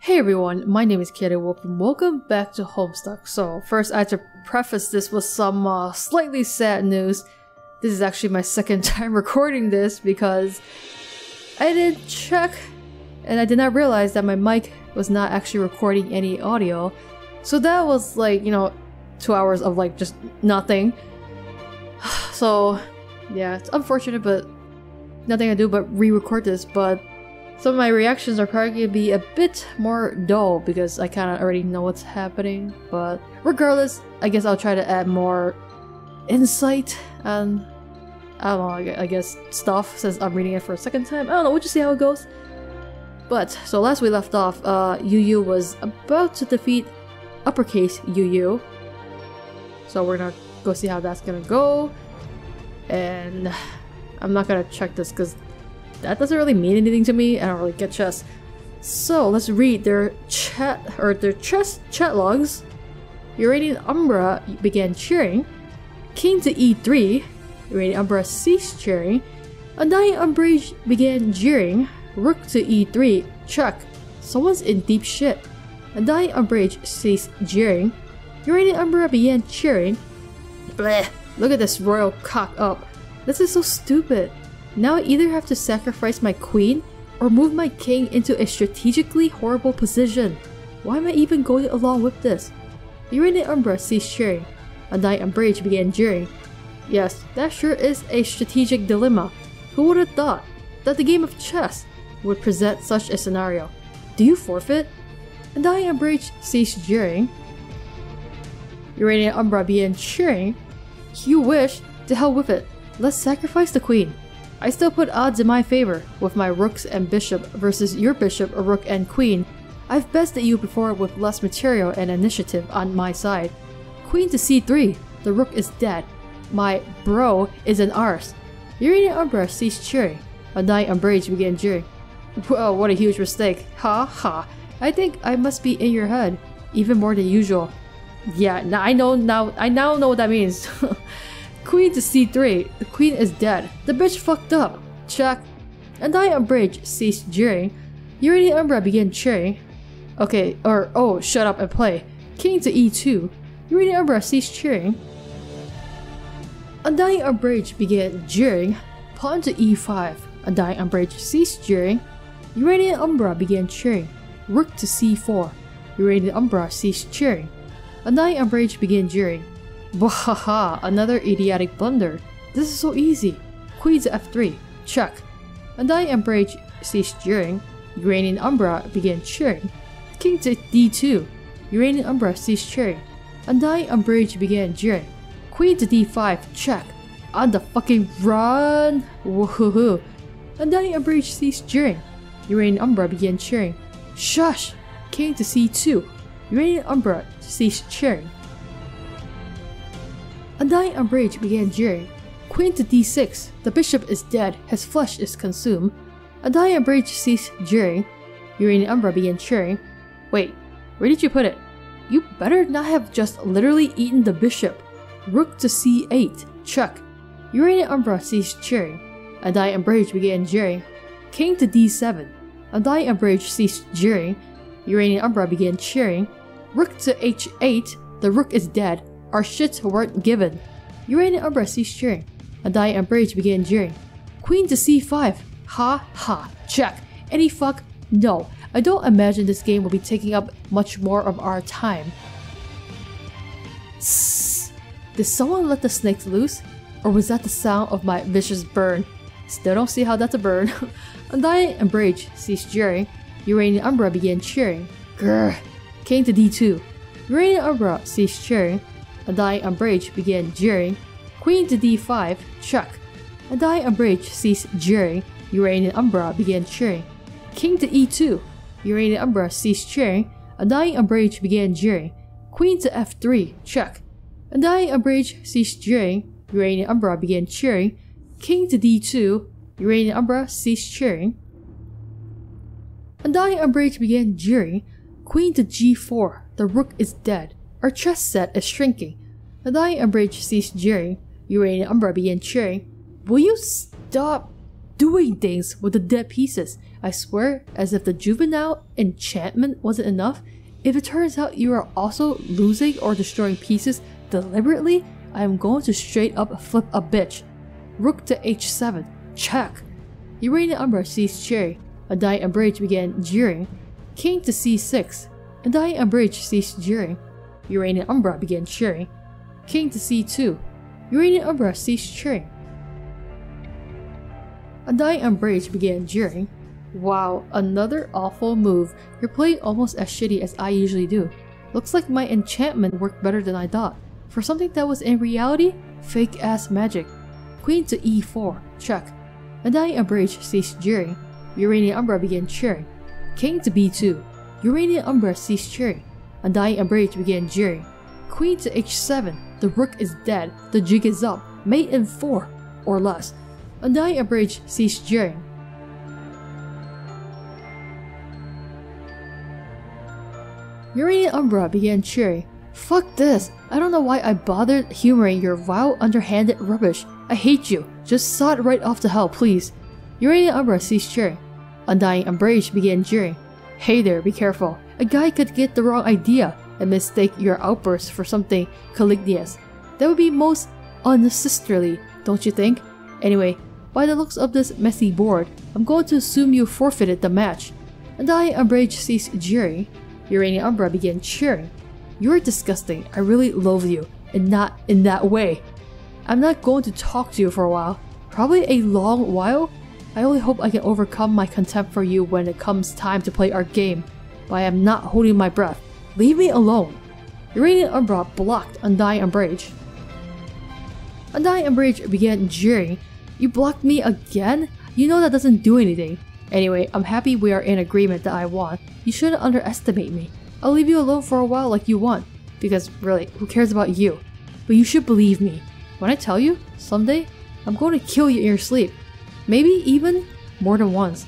Hey everyone, my name is chaoticwolph and welcome back to Homestuck. So first I have to preface this with some slightly sad news. This is actually my second time recording this because I didn't check and I did not realize that my mic was not actually recording any audio. So that was like, 2 hours of like just nothing. So yeah, it's unfortunate, but nothing I do but re-record this. But some of my reactions are probably going to be a bit more dull because I kind of already know what's happening. But regardless, I guess I'll try to add more insight and I don't know, I guess stuff since I'm reading it for a second time. I don't know, we'll just see how it goes. But, so last we left off, Yu was about to defeat uppercase Yu. So we're gonna go see how that's gonna go. And I'm not gonna check this because that doesn't really mean anything to me. I don't really get chess. So let's read their chess chat logs. Uranian Umbra began cheering. King to e3. Uranian Umbra ceased cheering. Undying Umbrage began jeering. Rook to e3. Check. Someone's in deep shit. Undying Umbrage ceased jeering. Uranian Umbra began cheering. Bleh. Look at this royal cock up. This is so stupid. Now I either have to sacrifice my queen or move my king into a strategically horrible position. Why am I even going along with this? Uranian Umbra ceased cheering. Undying Umbrage began jeering. Yes, that sure is a strategic dilemma. Who would have thought that the game of chess would present such a scenario? Do you forfeit? Undying Umbrage ceased jeering. Uranian Umbra began cheering. You wish? To hell with it. Let's sacrifice the queen. I still put odds in my favor with my rooks and bishop versus your bishop, rook, and queen. I've bested you before with less material and initiative on my side. Queen to c3. The rook is dead. My bro is an arse. Uranian Umbra ceased cheering. Undying Umbrage began jeering. Whoa, what a huge mistake. Ha ha. I think I must be in your head, even more than usual. Yeah, I now know what that means. Queen to c3. The queen is dead. The bitch fucked up. Check. Undying Umbrage ceased jeering. Uranian Umbra began cheering. Okay, oh, shut up and play. King to e2. Uranian Umbra ceased cheering. Undying Umbrage began jeering. Pawn to e5. Undying Umbrage ceased jeering. Uranian Umbra began cheering. Rook to c4. Uranian Umbra ceased cheering. Undying Umbrage began jeering. Wahaha, another idiotic blunder. This is so easy. Queen to f3. Check. Undying Umbrage ceased jeering. Uranian Umbra began cheering. King to d2. Uranian Umbra ceased cheering. Undying Umbrage began jeering. Queen to d5. Check. On the fucking run. Woohoo. Undying Umbrage ceased jeering. Uranian Umbra began cheering. Shush. King to c2. Uranian Umbra ceased cheering. Undying Umbrage began jeering. Queen to d6. The bishop is dead. His flesh is consumed. Undying Umbrage ceased jeering. Uranian Umbra began cheering. Wait, where did you put it? You better not have just literally eaten the bishop. Rook to c8. Check. Uranian Umbra ceased cheering. Undying Umbrage began jeering. King to d7. Undying Umbrage ceased jeering. Uranian Umbra began cheering. Rook to h8. The rook is dead. Our shits weren't given. Uranian Umbra ceased cheering. Undying Umbrage began jeering. Queen to c5. Ha ha. Check. Any fuck? No. I don't imagine this game will be taking up much more of our time. Sssss. Did someone let the snakes loose? Or was that the sound of my vicious burn? Still don't see how that's a burn. Undying Umbrage ceased jeering. Uranian Umbra began cheering. Grr. King to d2. Uranian Umbra ceased cheering. Undying Umbrage began jeering. Queen to d5. Check. Undying Umbrage ceased jeering. Uranian Umbra began cheering. King to e2. Uranian Umbra ceased cheering. Undying Umbrage began jeering. Queen to f3. Check. Undying Umbrage ceased jeering. Uranian Umbra began cheering. King to d2. Uranian Umbra ceased cheering. Undying Umbrage began jeering. Queen to g4. The rook is dead. Our chess set is shrinking. Undying Umbrage ceased jeering. Uranian Umbra began cheering. Will you stop? doing things with the dead pieces. I swear, as if the juvenile enchantment wasn't enough, if it turns out you are also losing or destroying pieces deliberately, I am going to straight up flip a bitch. Rook to h7. Check. Uranian Umbra seized cherry. Undying Umbrage began jeering. King to c6. Undying Umbrage ceased jeering. Uranian Umbra began cheering. King to c2. Uranian Umbra ceased cheering. Undying Umbrage began jeering. Wow, another awful move. You're playing almost as shitty as I usually do. Looks like my enchantment worked better than I thought. For something that was in reality, fake ass magic. Queen to e4. Check. Undying Umbrage ceased jeering. Uranian Umbra began cheering. King to b2. Uranian Umbra ceased cheering. Undying Umbrage began jeering. Queen to h7. The rook is dead. The jig is up. Mate in 4 or less. Undying Umbrage ceased jeering. Uranian Umbra began cheering. Fuck this. I don't know why I bothered humoring your vile underhanded rubbish. I hate you. Just saw it right off to hell, please. Uranian Umbra ceased cheering. Undying Umbrage began jeering. Hey there, be careful. A guy could get the wrong idea and mistake your outburst for something calumnious. That would be most unsisterly, don't you think? Anyway, by the looks of this messy board, I'm going to assume you forfeited the match. Undying Umbrage ceased jeering. Uranian Umbra began cheering. You're disgusting. I really loathe you, and not in that way. I'm not going to talk to you for a while. Probably a long while. I only hope I can overcome my contempt for you when it comes time to play our game. But I am not holding my breath. Leave me alone. Uranian Umbra blocked Undying Umbrage. Undying Umbrage began jeering. You blocked me again? You know that doesn't do anything. Anyway, I'm happy we are in agreement that I won. You shouldn't underestimate me. I'll leave you alone for a while like you want. Because really, who cares about you? But you should believe me. When I tell you, someday, I'm going to kill you in your sleep. Maybe even more than once.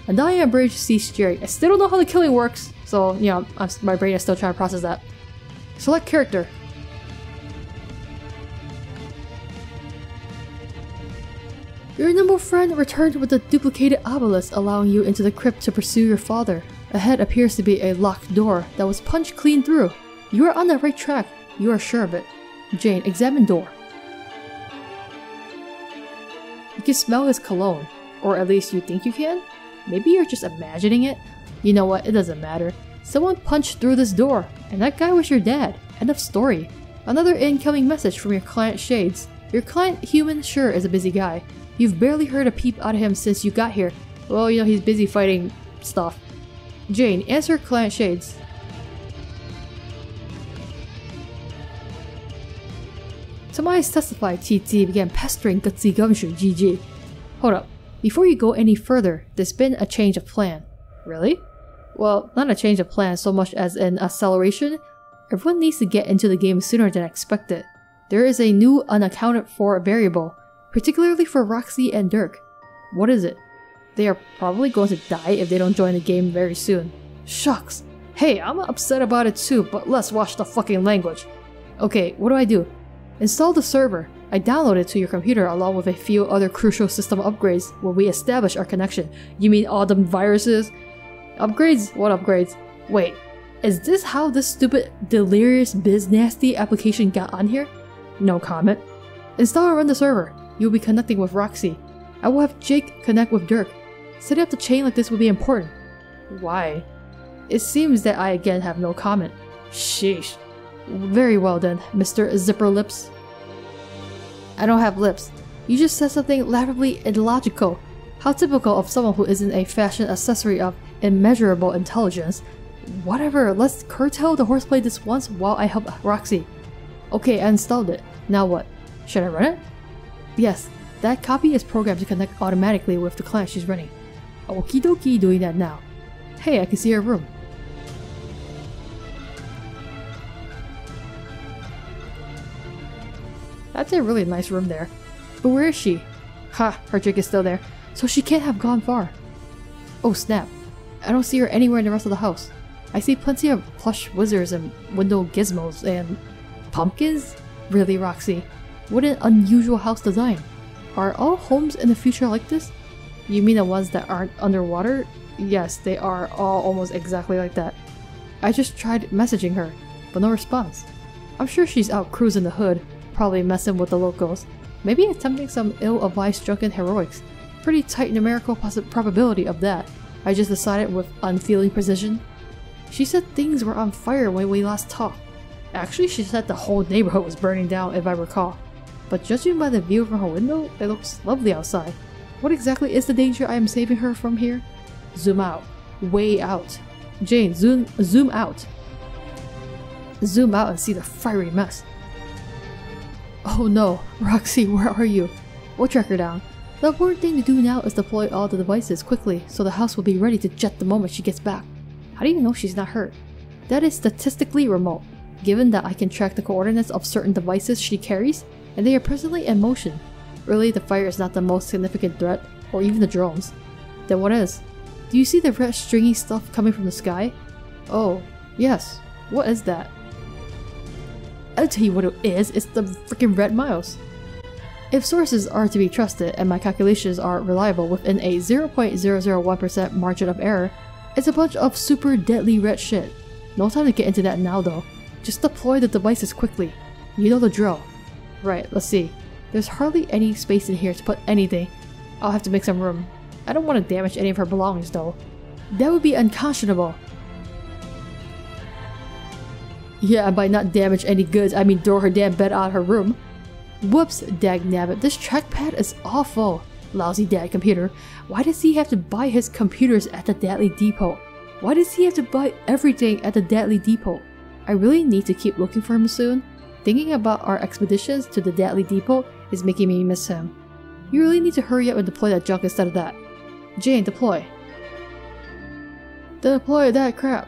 Undying Umbrage ceased jeering. I still don't know how the killing works. So, you know, my brain is still trying to process that. Select character. Your nimble friend returned with a duplicated obelisk, allowing you into the crypt to pursue your father. Ahead appears to be a locked door that was punched clean through. You are on the right track. You are sure of it. Jane, examine door. You can smell his cologne. Or at least you think you can? Maybe you're just imagining it? You know what, it doesn't matter. Someone punched through this door, and that guy was your dad. End of story. Another incoming message from your client Shades. Your client human sure is a busy guy. You've barely heard a peep out of him since you got here. Well, you know, he's busy fighting stuff. Jane, answer client Shades. Some eyes testify TT began pestering Gutsy Gumshoe GG. Hold up. Before you go any further, there's been a change of plan. Really? Well, not a change of plan so much as an acceleration. Everyone needs to get into the game sooner than expected. There is a new unaccounted for variable, particularly for Roxy and Dirk. What is it? They are probably going to die if they don't join the game very soon. Shucks. Hey, I'm upset about it too, but let's watch the fucking language. Okay, what do I do? Install the server. I downloaded it to your computer along with a few other crucial system upgrades when we establish our connection. You mean all them viruses? Upgrades? What upgrades? Wait, is this how this stupid delirious biz nasty application got on here? No comment. Install and run the server. You'll be connecting with Roxy. I will have Jake connect with Dirk. Setting up the chain like this will be important. Why? It seems that I again have no comment. Sheesh. Very well then, Mr. Zipper Lips. I don't have lips. You just said something laughably illogical. How typical of someone who isn't a fashion accessory of immeasurable intelligence. Whatever, let's curtail the horseplay this once while I help Roxy. Okay, I installed it. Now what? Should I run it? Yes, that copy is programmed to connect automatically with the client she's running. Okie dokie, doing that now. Hey, I can see her room. That's a really nice room there. But where is she? Ha, her trick is still there, so she can't have gone far. Oh snap. I don't see her anywhere in the rest of the house. I see plenty of plush wizards and window gizmos and... pumpkins? Really, Roxy? What an unusual house design. Are all homes in the future like this? You mean the ones that aren't underwater? Yes, they are all almost exactly like that. I just tried messaging her, but no response. I'm sure she's out cruising the hood, probably messing with the locals. Maybe attempting some ill-advised drunken heroics. Pretty tight numerical probability of that. I just decided with unfeeling precision. She said things were on fire when we last talked. Actually, she said the whole neighborhood was burning down if I recall. But judging by the view from her window, it looks lovely outside. What exactly is the danger I am saving her from here? Zoom out. Way out. Jane, zoom out. Zoom out and see the fiery mess. Oh no, Roxy, where are you? We'll track her down. The important thing to do now is deploy all the devices quickly so the house will be ready to jet the moment she gets back. How do you know she's not hurt? That is statistically remote, given that I can track the coordinates of certain devices she carries, and they are presently in motion. Really, the fire is not the most significant threat, or even the drones. Then what is? Do you see the red stringy stuff coming from the sky? Oh, yes. What is that? I'll tell you what it is, it's the freaking red mouse. If sources are to be trusted and my calculations are reliable within a 0.001% margin of error, it's a bunch of super deadly red shit. No time to get into that now though. Just deploy the devices quickly. You know the drill. Right, let's see. There's hardly any space in here to put anything. I'll have to make some room. I don't want to damage any of her belongings though. That would be unconscionable. Yeah, by not damage any goods, I mean throw her damn bed out of her room. Whoops, dagnabbit, this trackpad is awful. Lousy dad computer. Why does he have to buy his computers at the Deadly Depot? Why does he have to buy everything at the Deadly Depot? I really need to keep looking for him soon. Thinking about our expeditions to the Deadly Depot is making me miss him. You really need to hurry up and deploy that junk instead of that. Jane, deploy. Deploy that crap.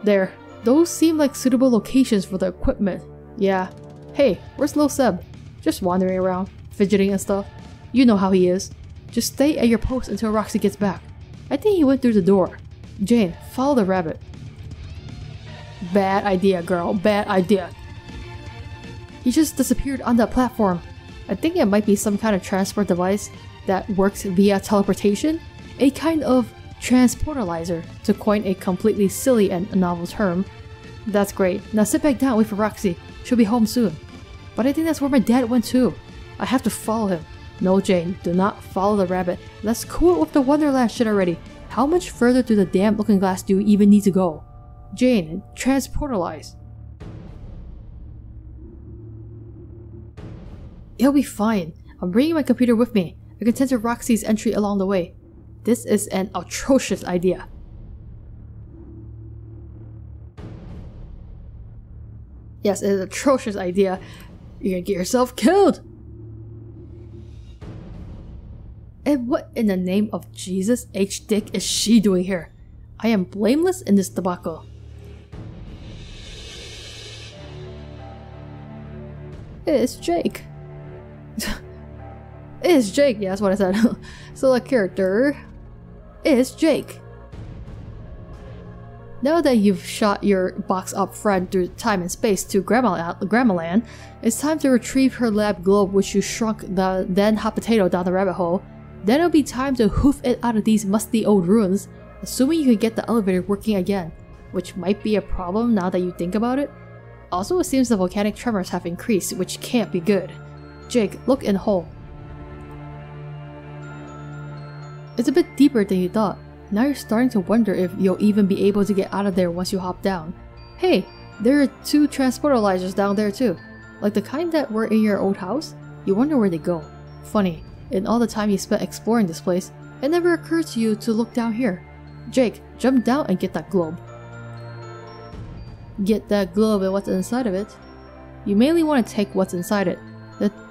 There. Those seem like suitable locations for the equipment. Yeah. Hey, where's Lil Seb? Just wandering around, fidgeting and stuff. You know how he is. Just stay at your post until Roxy gets back. I think he went through the door. Jane, follow the rabbit. Bad idea, girl. Bad idea. He just disappeared on that platform. I think it might be some kind of transport device that works via teleportation. A kind of transportalizer, to coin a completely silly and novel term. That's great. Now sit back down and wait for Roxy. She'll be home soon. But I think that's where my dad went too. I have to follow him. No, Jane, do not follow the rabbit. Let's cool it with the Wonderland shit already. How much further through the damn looking glass do you even need to go? Jane, transportalize. It'll be fine. I'm bringing my computer with me. I can tend to Roxy's entry along the way. This is an atrocious idea. Yes, it's an atrocious idea. You're gonna get yourself killed! And what in the name of Jesus H. Dick is she doing here? I am blameless in this debacle. It's Jake. It's Jake, yeah, that's what I said. Select character. It's Jake. Now that you've shot your box up front through time and space to Grandmaland, it's time to retrieve her lab globe which you shrunk the then hot potato down the rabbit hole. Then it'll be time to hoof it out of these musty old ruins, assuming you can get the elevator working again, which might be a problem now that you think about it. Also, it seems the volcanic tremors have increased, which can't be good. Jake, look in hole. It's a bit deeper than you thought. Now you're starting to wonder if you'll even be able to get out of there once you hop down. Hey, there are 2 transportalizers down there too. Like the kind that were in your old house? You wonder where they go. Funny, in all the time you spent exploring this place, it never occurred to you to look down here. Jake, jump down and get that globe. Get that globe and what's inside of it. You mainly want to take what's inside it.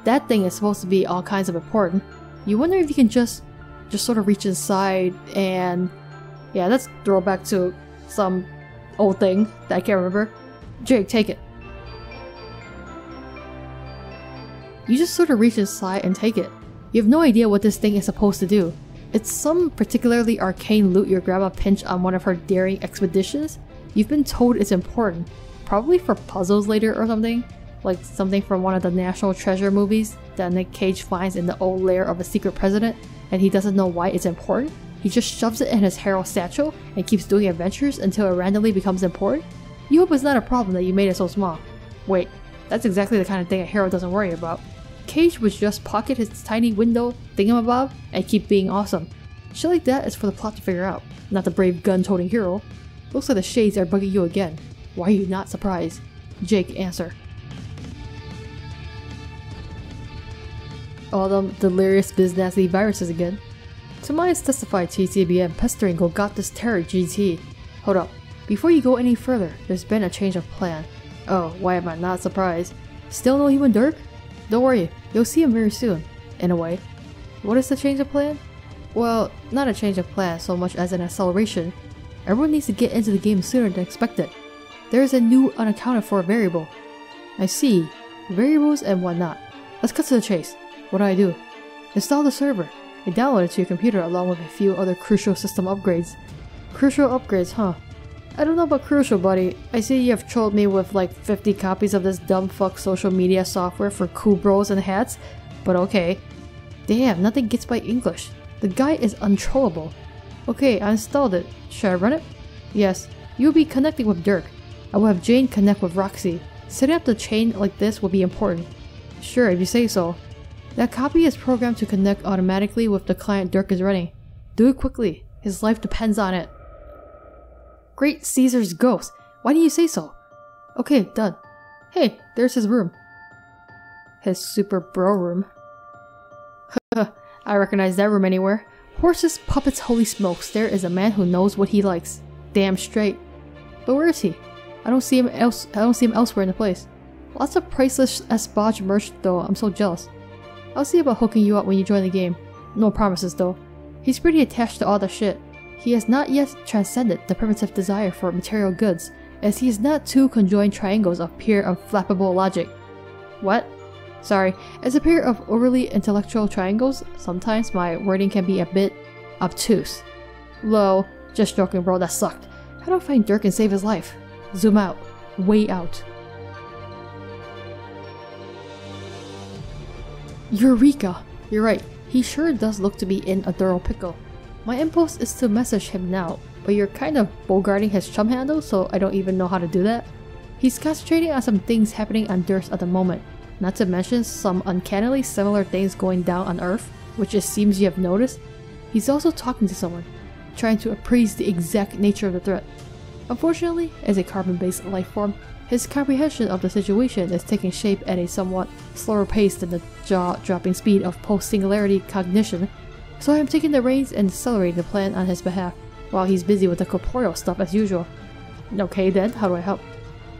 That thing is supposed to be all kinds of important. You wonder if you can just sort of reach inside and... yeah, let's throw back to some old thing that I can't remember. Jake, take it. You just sort of reach inside and take it. You have no idea what this thing is supposed to do. It's some particularly arcane loot your grandma pinched on one of her daring expeditions. You've been told it's important, probably for puzzles later or something. Like something from one of the National Treasure movies that Nick Cage finds in the old lair of a secret president, and he doesn't know why it's important? He just shoves it in his Hero satchel and keeps doing adventures until it randomly becomes important? You hope it's not a problem that you made it so small. Wait, that's exactly the kind of thing a hero doesn't worry about. Cage would just pocket his tiny window thingamabob and keep being awesome. Shit like that is for the plot to figure out, not the brave gun-toting hero. Looks like the shades are bugging you again. Why are you not surprised? Jake, answer. All them delirious biznasty viruses again. To my testified TTBM pestering go got this terror GT. Hold up. Before you go any further, there's been a change of plan. Oh, why am I not surprised? Still no human Dirk? Don't worry, you'll see him very soon. In a way. What is the change of plan? Well, not a change of plan so much as an acceleration. Everyone needs to get into the game sooner than expected. There is a new unaccounted for variable. I see. Variables and whatnot. Let's cut to the chase. What do? Install the server. I downloaded it to your computer along with a few other crucial system upgrades. Crucial upgrades, huh? I don't know about crucial, buddy. I see you have trolled me with like 50 copies of this dumb fuck social media software for cool bros and hats, but okay. Damn, nothing gets by English. The guy is untrollable. Okay, I installed it. Should I run it? Yes. You'll be connecting with Dirk. I will have Jane connect with Roxy. Setting up the chain like this will be important. Sure, if you say so. That copy is programmed to connect automatically with the client Dirk is running. Do it quickly. His life depends on it. Great Caesar's ghost. Why didn't you say so? Okay, done. Hey, there's his room. His super bro room. I recognize that room anywhere. Horses, puppets, holy smokes, there is a man who knows what he likes. Damn straight. But where is he? I don't see him elsewhere in the place. Lots of priceless Espage merch though, I'm so jealous. I'll see about hooking you up when you join the game. No promises though. He's pretty attached to all that shit. He has not yet transcended the primitive desire for material goods, as he is not two conjoined triangles of pure unflappable logic. What? Sorry, as a pair of overly intellectual triangles, sometimes my wording can be a bit obtuse. Low, just joking bro, that sucked. How do I find Dirk and save his life? Zoom out. Way out. Eureka! You're right, he sure does look to be in a thorough pickle. My impulse is to message him now, but you're kind of bogarting his chum handle, so I don't even know how to do that. He's concentrating on some things happening on Earth at the moment, not to mention some uncannily similar things going down on Earth, which it seems you have noticed. He's also talking to someone, trying to appraise the exact nature of the threat. Unfortunately, as a carbon-based life form, his comprehension of the situation is taking shape at a somewhat slower pace than the jaw-dropping speed of post-singularity cognition, so I am taking the reins and accelerating the plan on his behalf, while he's busy with the corporeal stuff as usual. Okay then, how do I help?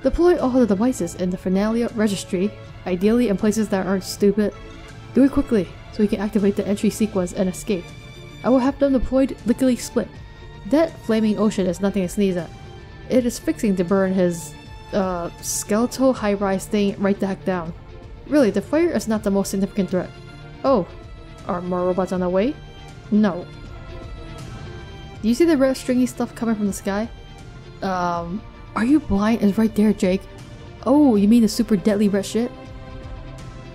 Deploy all the devices in the Finalia registry, ideally in places that aren't stupid. Do it quickly, so we can activate the entry sequence and escape. I will have them deployed lickety-split. That flaming ocean is nothing to sneeze at. It is fixing to burn his skeletal high-rise thing right the heck down. Really, the fire is not the most significant threat. Oh, are more robots on the way? No. Do you see the red stringy stuff coming from the sky? Are you blind? It's right there, Jake. Oh, you mean the super deadly red shit?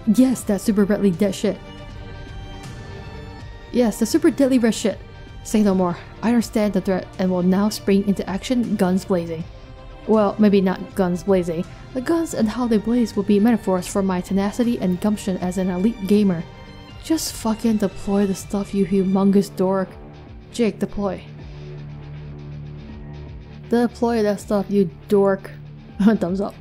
Yes, that super deadly dead shit. Yes, the super deadly red shit. Say no more. I understand the threat and will now spring into action, guns blazing. Well, maybe not guns blazing. The guns and how they blaze will be metaphors for my tenacity and gumption as an elite gamer. Just fucking deploy the stuff, you humongous dork. Jake, deploy. Deploy that stuff, you dork. Thumbs up.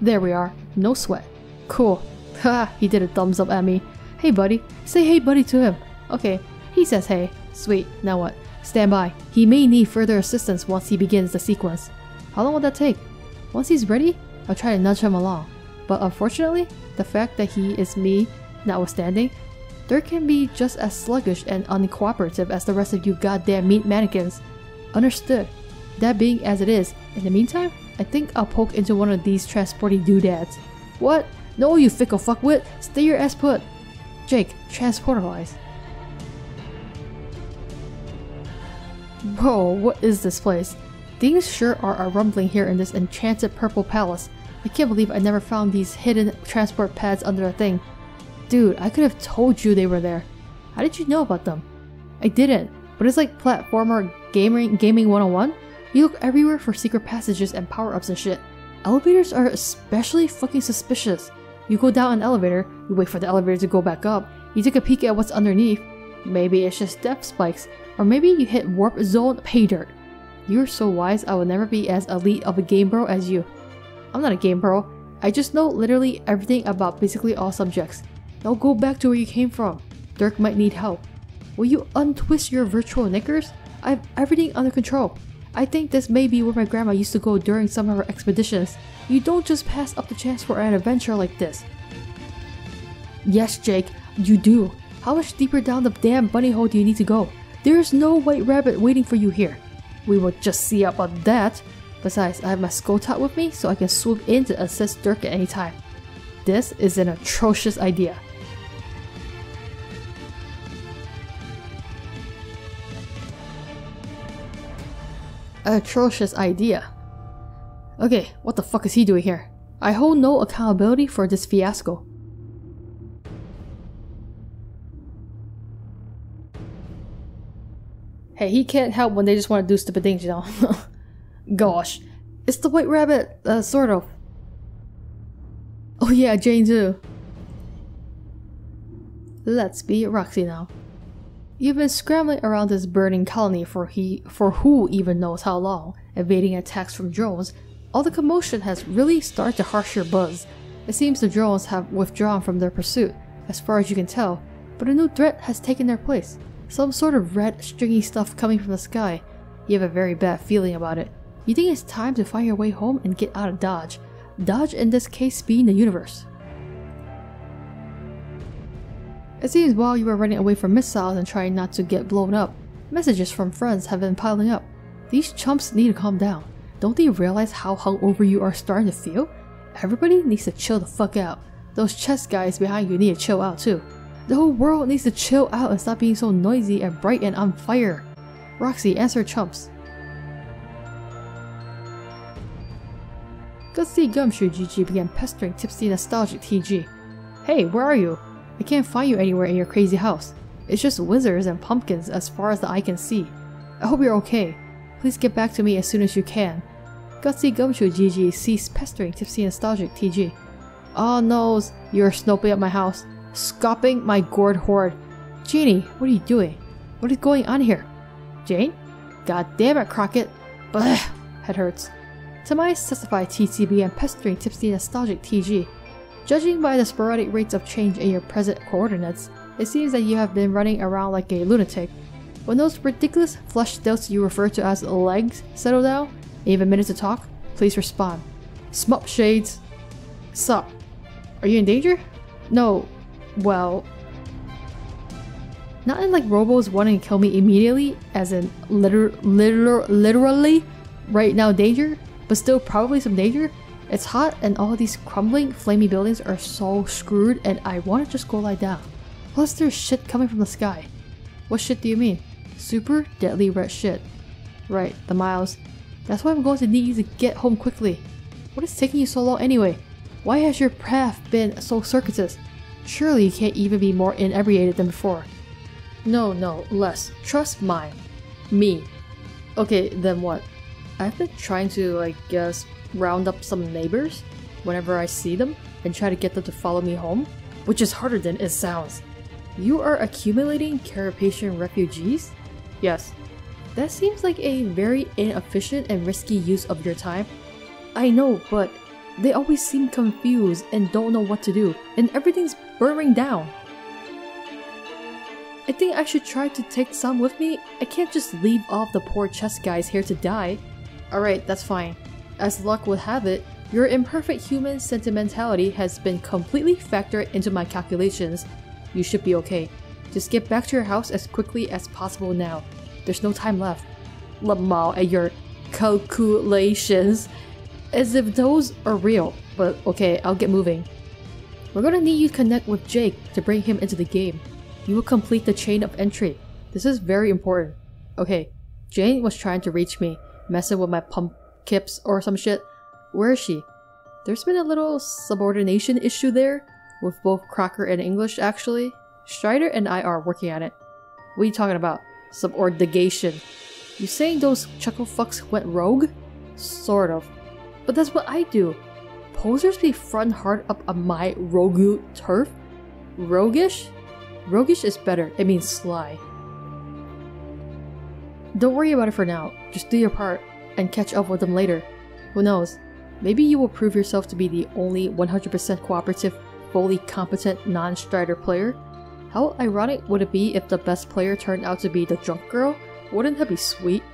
There we are. No sweat. Cool. Ha, he did a thumbs up at me. Hey buddy. Say hey buddy to him. Okay, he says hey. Sweet, now what? Stand by. He may need further assistance once he begins the sequence. How long will that take? Once he's ready, I'll try to nudge him along. But unfortunately, the fact that he is me, notwithstanding, Dirk can be just as sluggish and uncooperative as the rest of you goddamn meat mannequins. Understood. That being as it is, in the meantime, I think I'll poke into one of these transporty doodads. What? No, you fickle fuckwit! Stay your ass put! Jake, transportalize. Whoa, what is this place? Things sure are a rumbling here in this enchanted purple palace. I can't believe I never found these hidden transport pads under the thing. Dude, I could have told you they were there. How did you know about them? I didn't, but it's like platformer gaming 101. You look everywhere for secret passages and power-ups and shit. Elevators are especially fucking suspicious. You go down an elevator, you wait for the elevator to go back up, you take a peek at what's underneath. Maybe it's just depth spikes, or maybe you hit warp zone pay dirt. You're so wise, I will never be as elite of a game bro as you. I'm not a game bro, I just know literally everything about basically all subjects. Now go back to where you came from. Dirk might need help. Will you untwist your virtual knickers? I have everything under control. I think this may be where my grandma used to go during some of her expeditions. You don't just pass up the chance for an adventure like this. Yes, Jake, you do. How much deeper down the damn bunny hole do you need to go? There's no white rabbit waiting for you here. We will just see about that. Besides, I have my skull tot with me so I can swoop in to assist Dirk at any time. This is an atrocious idea. Atrocious idea. Okay, what the fuck is he doing here? I hold no accountability for this fiasco. Hey, he can't help when they just want to do stupid things, you know. Gosh. It's the white rabbit, sort of. Oh yeah, Jane too. Let's be Roxy now. You've been scrambling around this burning colony for who even knows how long, evading attacks from drones. All the commotion has really started to harsh your buzz. It seems the drones have withdrawn from their pursuit, as far as you can tell, but a new threat has taken their place. Some sort of red, stringy stuff coming from the sky. You have a very bad feeling about it. You think it's time to find your way home and get out of Dodge. Dodge in this case being the universe. It seems while you were running away from missiles and trying not to get blown up, messages from friends have been piling up. These chumps need to calm down. Don't they realize how hungover you are starting to feel? Everybody needs to chill the fuck out. Those chess guys behind you need to chill out too. The whole world needs to chill out and stop being so noisy and bright and on fire. Roxy, answer chumps. Gutsy Gumshoe GG began pestering Tipsy Nostalgic TG. Hey, where are you? I can't find you anywhere in your crazy house. It's just wizards and pumpkins as far as the eye can see. I hope you're okay. Please get back to me as soon as you can. Gutsy Gumshoe GG ceased pestering Tipsy Nostalgic TG. Oh no, you're snoping at my house. Scopping my gourd hoard. Janie, what are you doing? What is going on here? Jane? God damn it, Crockett. Blech, head hurts. Tamais testified TC began pestering Tipsy Nostalgic TG. Judging by the sporadic rates of change in your present coordinates, it seems that you have been running around like a lunatic. When those ridiculous flesh stilts you refer to as legs settle down, and you have a minute to talk, please respond. Smup shades. Sup? Are you in danger? No. Well... Not in like Robos wanting to kill me immediately, as in literally right now danger, but still probably some danger. It's hot and all these crumbling, flamey buildings are so screwed and I want to just go lie down. Plus there's shit coming from the sky. What shit do you mean? Super deadly red shit. Right, the miles. That's why I'm going to need you to get home quickly. What is taking you so long anyway? Why has your path been so circuitous? Surely you can't even be more inebriated than before. No, less. Trust me. Okay, then what? I've been trying to, I guess, round up some neighbors whenever I see them and try to get them to follow me home, which is harder than it sounds. You are accumulating Carapacian refugees? Yes. That seems like a very inefficient and risky use of your time. I know, but they always seem confused and don't know what to do, and everything's burning down. I think I should try to take some with me. I can't just leave all the poor chess guys here to die. Alright, that's fine. As luck would have it, your imperfect human sentimentality has been completely factored into my calculations. You should be okay. Just get back to your house as quickly as possible now. There's no time left. Lamau at your calculations. As if those are real. But okay, I'll get moving. We're gonna need you to connect with Jake to bring him into the game. You will complete the chain of entry. This is very important. Okay, Jane was trying to reach me, messing with my pump kips or some shit. Where is she? There's been a little subordination issue there, with both Crocker and English actually. Strider and I are working at it. What are you talking about? Subordination. You saying those chuckle fucks went rogue? Sort of. But that's what I do. Posers be front hard up on my rogu turf? Roguish? Roguish is better, it means sly. Don't worry about it for now, just do your part and catch up with them later. Who knows, maybe you will prove yourself to be the only 100% cooperative, fully competent non-Strider player. How ironic would it be if the best player turned out to be the drunk girl? Wouldn't that be sweet?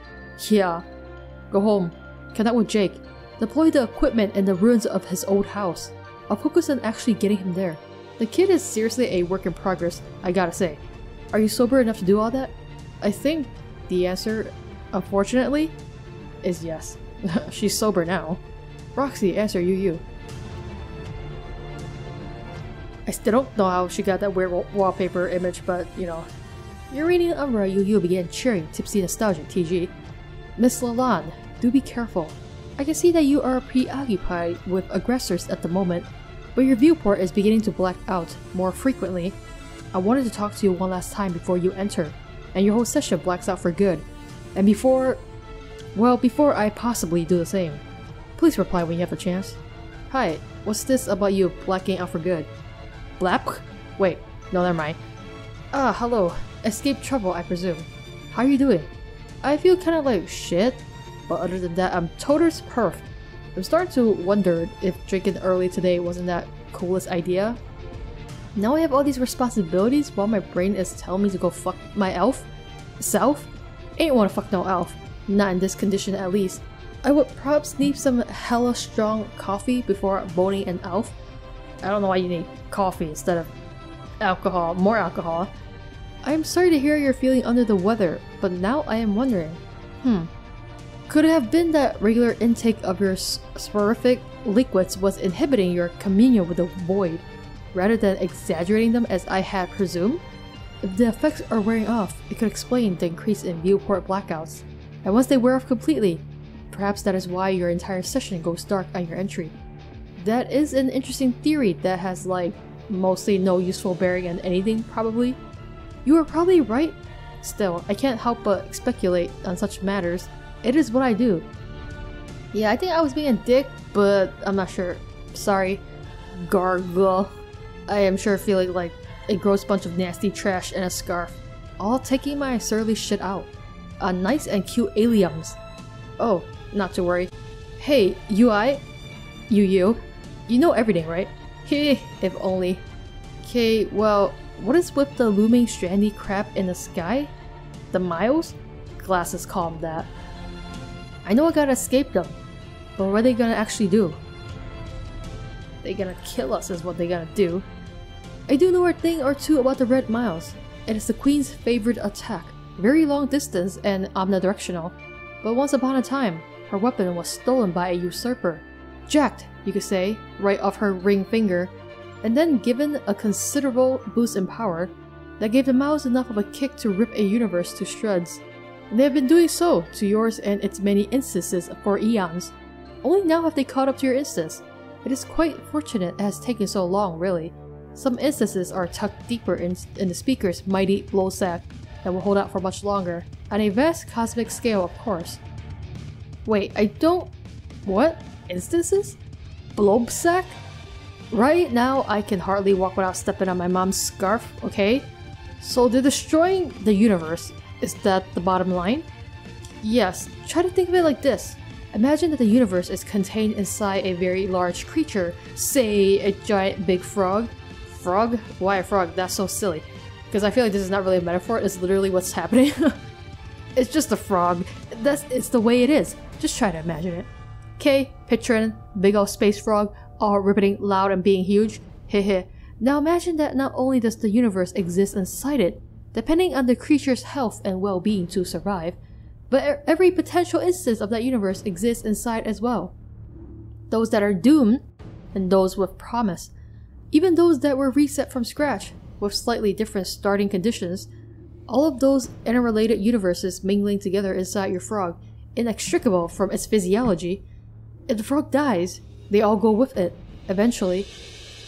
Yeah. Go home, connect with Jake, deploy the equipment in the ruins of his old house. I'll focus on actually getting him there. The kid is seriously a work in progress, I gotta say. Are you sober enough to do all that? I think the answer, unfortunately, is yes. She's sober now. Roxy, answer you. I still don't know how she got that weird wallpaper image, but you know. You're reading Umbra, you begin cheering, tipsy nostalgic, TG. Miss Lalonde, do be careful. I can see that you are preoccupied with aggressors at the moment, but your viewport is beginning to black out more frequently. I wanted to talk to you one last time before you enter, and your whole session blacks out for good. And before I possibly do the same. Please reply when you have the chance. Hi, what's this about you blacking out for good? Blap? Wait, no, never mind. Ah, hello. Escape trouble, I presume. How are you doing? I feel kinda like shit, but other than that, I'm toter's perf. I'm starting to wonder if drinking early today wasn't that coolest idea. Now I have all these responsibilities while my brain is telling me to go fuck my elf? Self? Ain't wanna fuck no elf. Not in this condition at least. I would perhaps need some hella strong coffee before boning an elf. I don't know why you need coffee instead of alcohol, more alcohol. I am sorry to hear you're feeling under the weather, but now I am wondering. Could it have been that regular intake of your soporific liquids was inhibiting your communion with the void, rather than exaggerating them as I had presumed? If the effects are wearing off, it could explain the increase in viewport blackouts. And once they wear off completely, perhaps that is why your entire session goes dark on your entry. That is an interesting theory that has like mostly no useful bearing on anything probably. You are probably right. Still, I can't help but speculate on such matters. It is what I do. Yeah, I think I was being a dick, but I'm not sure. Sorry. Gargle. I am sure feeling like a gross bunch of nasty trash and a scarf. All taking my surly shit out. Nice and cute aliens. Oh, not to worry. Hey, UI? You know everything, right? Heh, if only. Okay, well, what is with the looming strandy crap in the sky? The miles? Glasses call them that. I know I gotta escape them, but what are they gonna actually do? They gonna kill us is what they gonna do. I do know a thing or two about the Red Miles. It is the Queen's favorite attack, very long distance and omnidirectional. But once upon a time, her weapon was stolen by a usurper. Jacked, you could say, right off her ring finger, and then given a considerable boost in power that gave the Miles enough of a kick to rip a universe to shreds. And they have been doing so to yours and its many instances for eons. Only now have they caught up to your instance. It is quite fortunate it has taken so long, really. Some instances are tucked deeper in the speaker's mighty blow sack that will hold out for much longer, on a vast cosmic scale, of course. Wait, I don't... What? Instances? Blob sack? Right now, I can hardly walk without stepping on my mom's scarf, okay? So they're destroying the universe. Is that the bottom line? Yes, try to think of it like this. Imagine that the universe is contained inside a very large creature, say a giant big frog. Frog? Why a frog? That's so silly. Because I feel like this is not really a metaphor, it's literally what's happening. It's just a frog. It's the way it is. Just try to imagine it. Okay, picturing big old space frog, all ripping loud and being huge. Hehe. Now imagine that not only does the universe exist inside it, depending on the creature's health and well-being to survive, but every potential instance of that universe exists inside as well. Those that are doomed, and those with promise. Even those that were reset from scratch, with slightly different starting conditions. All of those interrelated universes mingling together inside your frog, inextricable from its physiology. If the frog dies, they all go with it, eventually.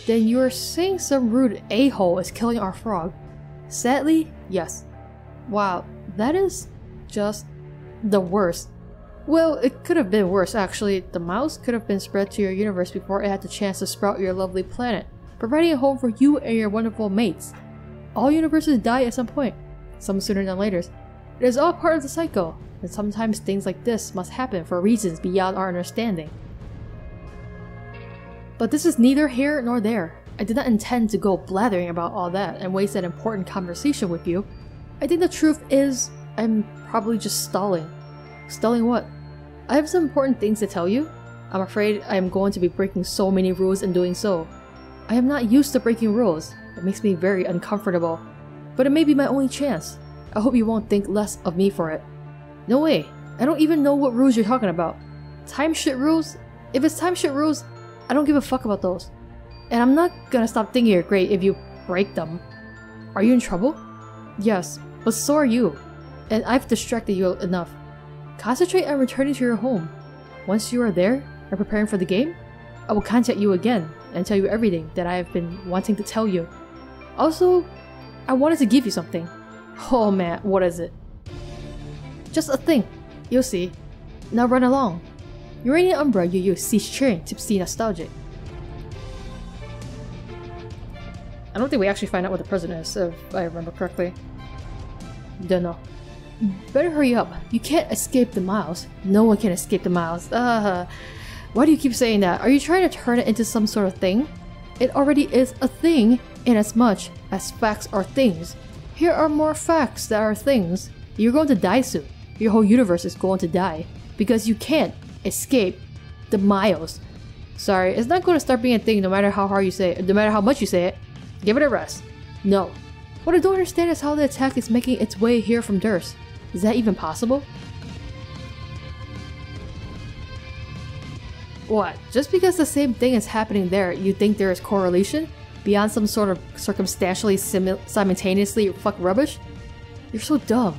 Then you're saying some rude a-hole is killing our frog. Sadly, yes. Wow, that is just the worst. Well, it could have been worse actually. The mouse could have been spread to your universe before it had the chance to sprout your lovely planet, providing a home for you and your wonderful mates. All universes die at some point, some sooner than later. It is all part of the cycle, and sometimes things like this must happen for reasons beyond our understanding. But this is neither here nor there. I did not intend to go blathering about all that and waste that important conversation with you. I think the truth is, I'm probably just stalling. Stalling what? I have some important things to tell you. I'm afraid I am going to be breaking so many rules in doing so. I am not used to breaking rules. It makes me very uncomfortable. But it may be my only chance. I hope you won't think less of me for it. No way. I don't even know what rules you're talking about. Time shit rules? If it's time shit rules, I don't give a fuck about those. And I'm not gonna stop thinking you're great if you break them. Are you in trouble? Yes, but so are you. And I've distracted you enough. Concentrate on returning to your home. Once you are there and preparing for the game, I will contact you again and tell you everything that I have been wanting to tell you. Also, I wanted to give you something. Oh man, what is it? Just a thing. You'll see. Now run along. Uranium Umbra you use cease cheering, tipsy nostalgic. I don't think we actually find out what the present is, if I remember correctly. Don't know. Better hurry up. You can't escape the miles. No one can escape the miles. Why do you keep saying that? Are you trying to turn it into some sort of thing? It already is a thing, in as much as facts are things. Here are more facts that are things. You're going to die soon. Your whole universe is going to die. Because you can't escape the miles. Sorry, it's not going to start being a thing no matter how hard you say it, no matter how much you say it. Give it a rest. No. What I don't understand is how the attack is making its way here from Durst. Is that even possible? What? Just because the same thing is happening there, you think there is correlation? Beyond some sort of circumstantially simultaneously fuck rubbish? You're so dumb.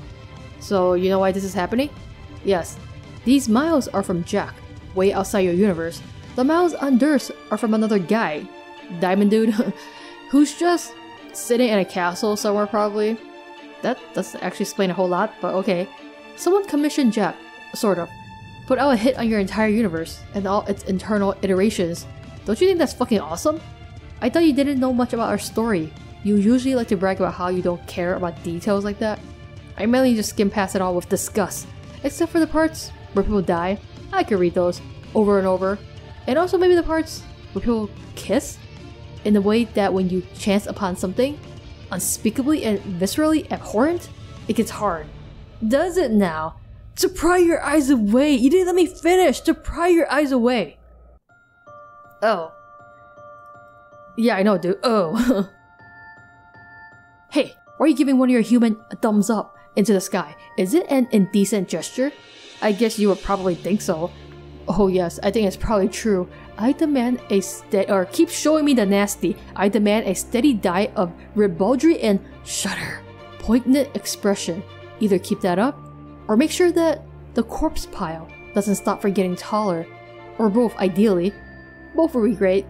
So, you know why this is happening? Yes. These miles are from Jack, way outside your universe. The miles on Durst are from another guy, Diamond Dude, who's just sitting in a castle somewhere probably. That doesn't actually explain a whole lot, but okay. Someone commissioned Jack, sort of. Put out a hit on your entire universe and all its internal iterations. Don't you think that's fucking awesome? I thought you didn't know much about our story. You usually like to brag about how you don't care about details like that. I mainly just skim past it all with disgust. Except for the parts where people die. I could read those over and over. And also maybe the parts where people kiss? In the way that when you chance upon something unspeakably and viscerally abhorrent, it gets hard. Does it now? To pry your eyes away! You didn't let me finish! To pry your eyes away! Oh. Yeah, I know, dude. Oh. Hey, why are you giving one of your human a thumbs up into the sky? Is it an indecent gesture? I guess you would probably think so. Oh yes, I think it's probably true. I demand a keep showing me the nasty. I demand a steady diet of ribaldry and shudder. Poignant expression. Either keep that up, or make sure that the corpse pile doesn't stop from getting taller. Or both, ideally. Both would be great.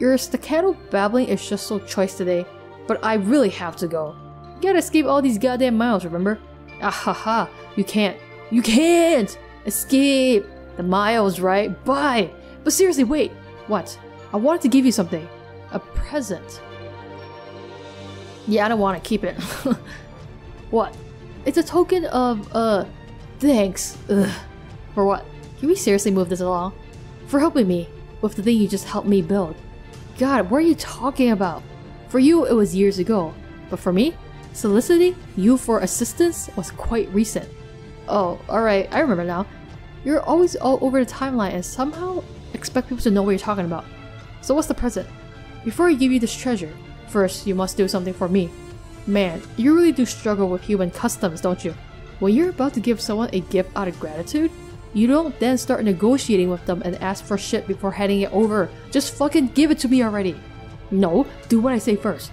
Your staccato babbling is just so choice today, but I really have to go. You gotta escape all these goddamn miles, remember? Ahaha, you can't. You can't! Escape! The miles, right? Bye! But seriously, wait! What? I wanted to give you something. A present. Yeah, I don't want to keep it. What? It's a token of, thanks. Ugh. For what? Can we seriously move this along? For helping me with the thing you just helped me build. God, what are you talking about? For you, it was years ago. But for me, soliciting you for assistance was quite recent. Oh, alright, I remember now. You're always all over the timeline and somehow expect people to know what you're talking about. So what's the present? Before I give you this treasure, first you must do something for me. Man, you really do struggle with human customs, don't you? When you're about to give someone a gift out of gratitude, you don't then start negotiating with them and ask for shit before handing it over. Just fucking give it to me already. No, do what I say first.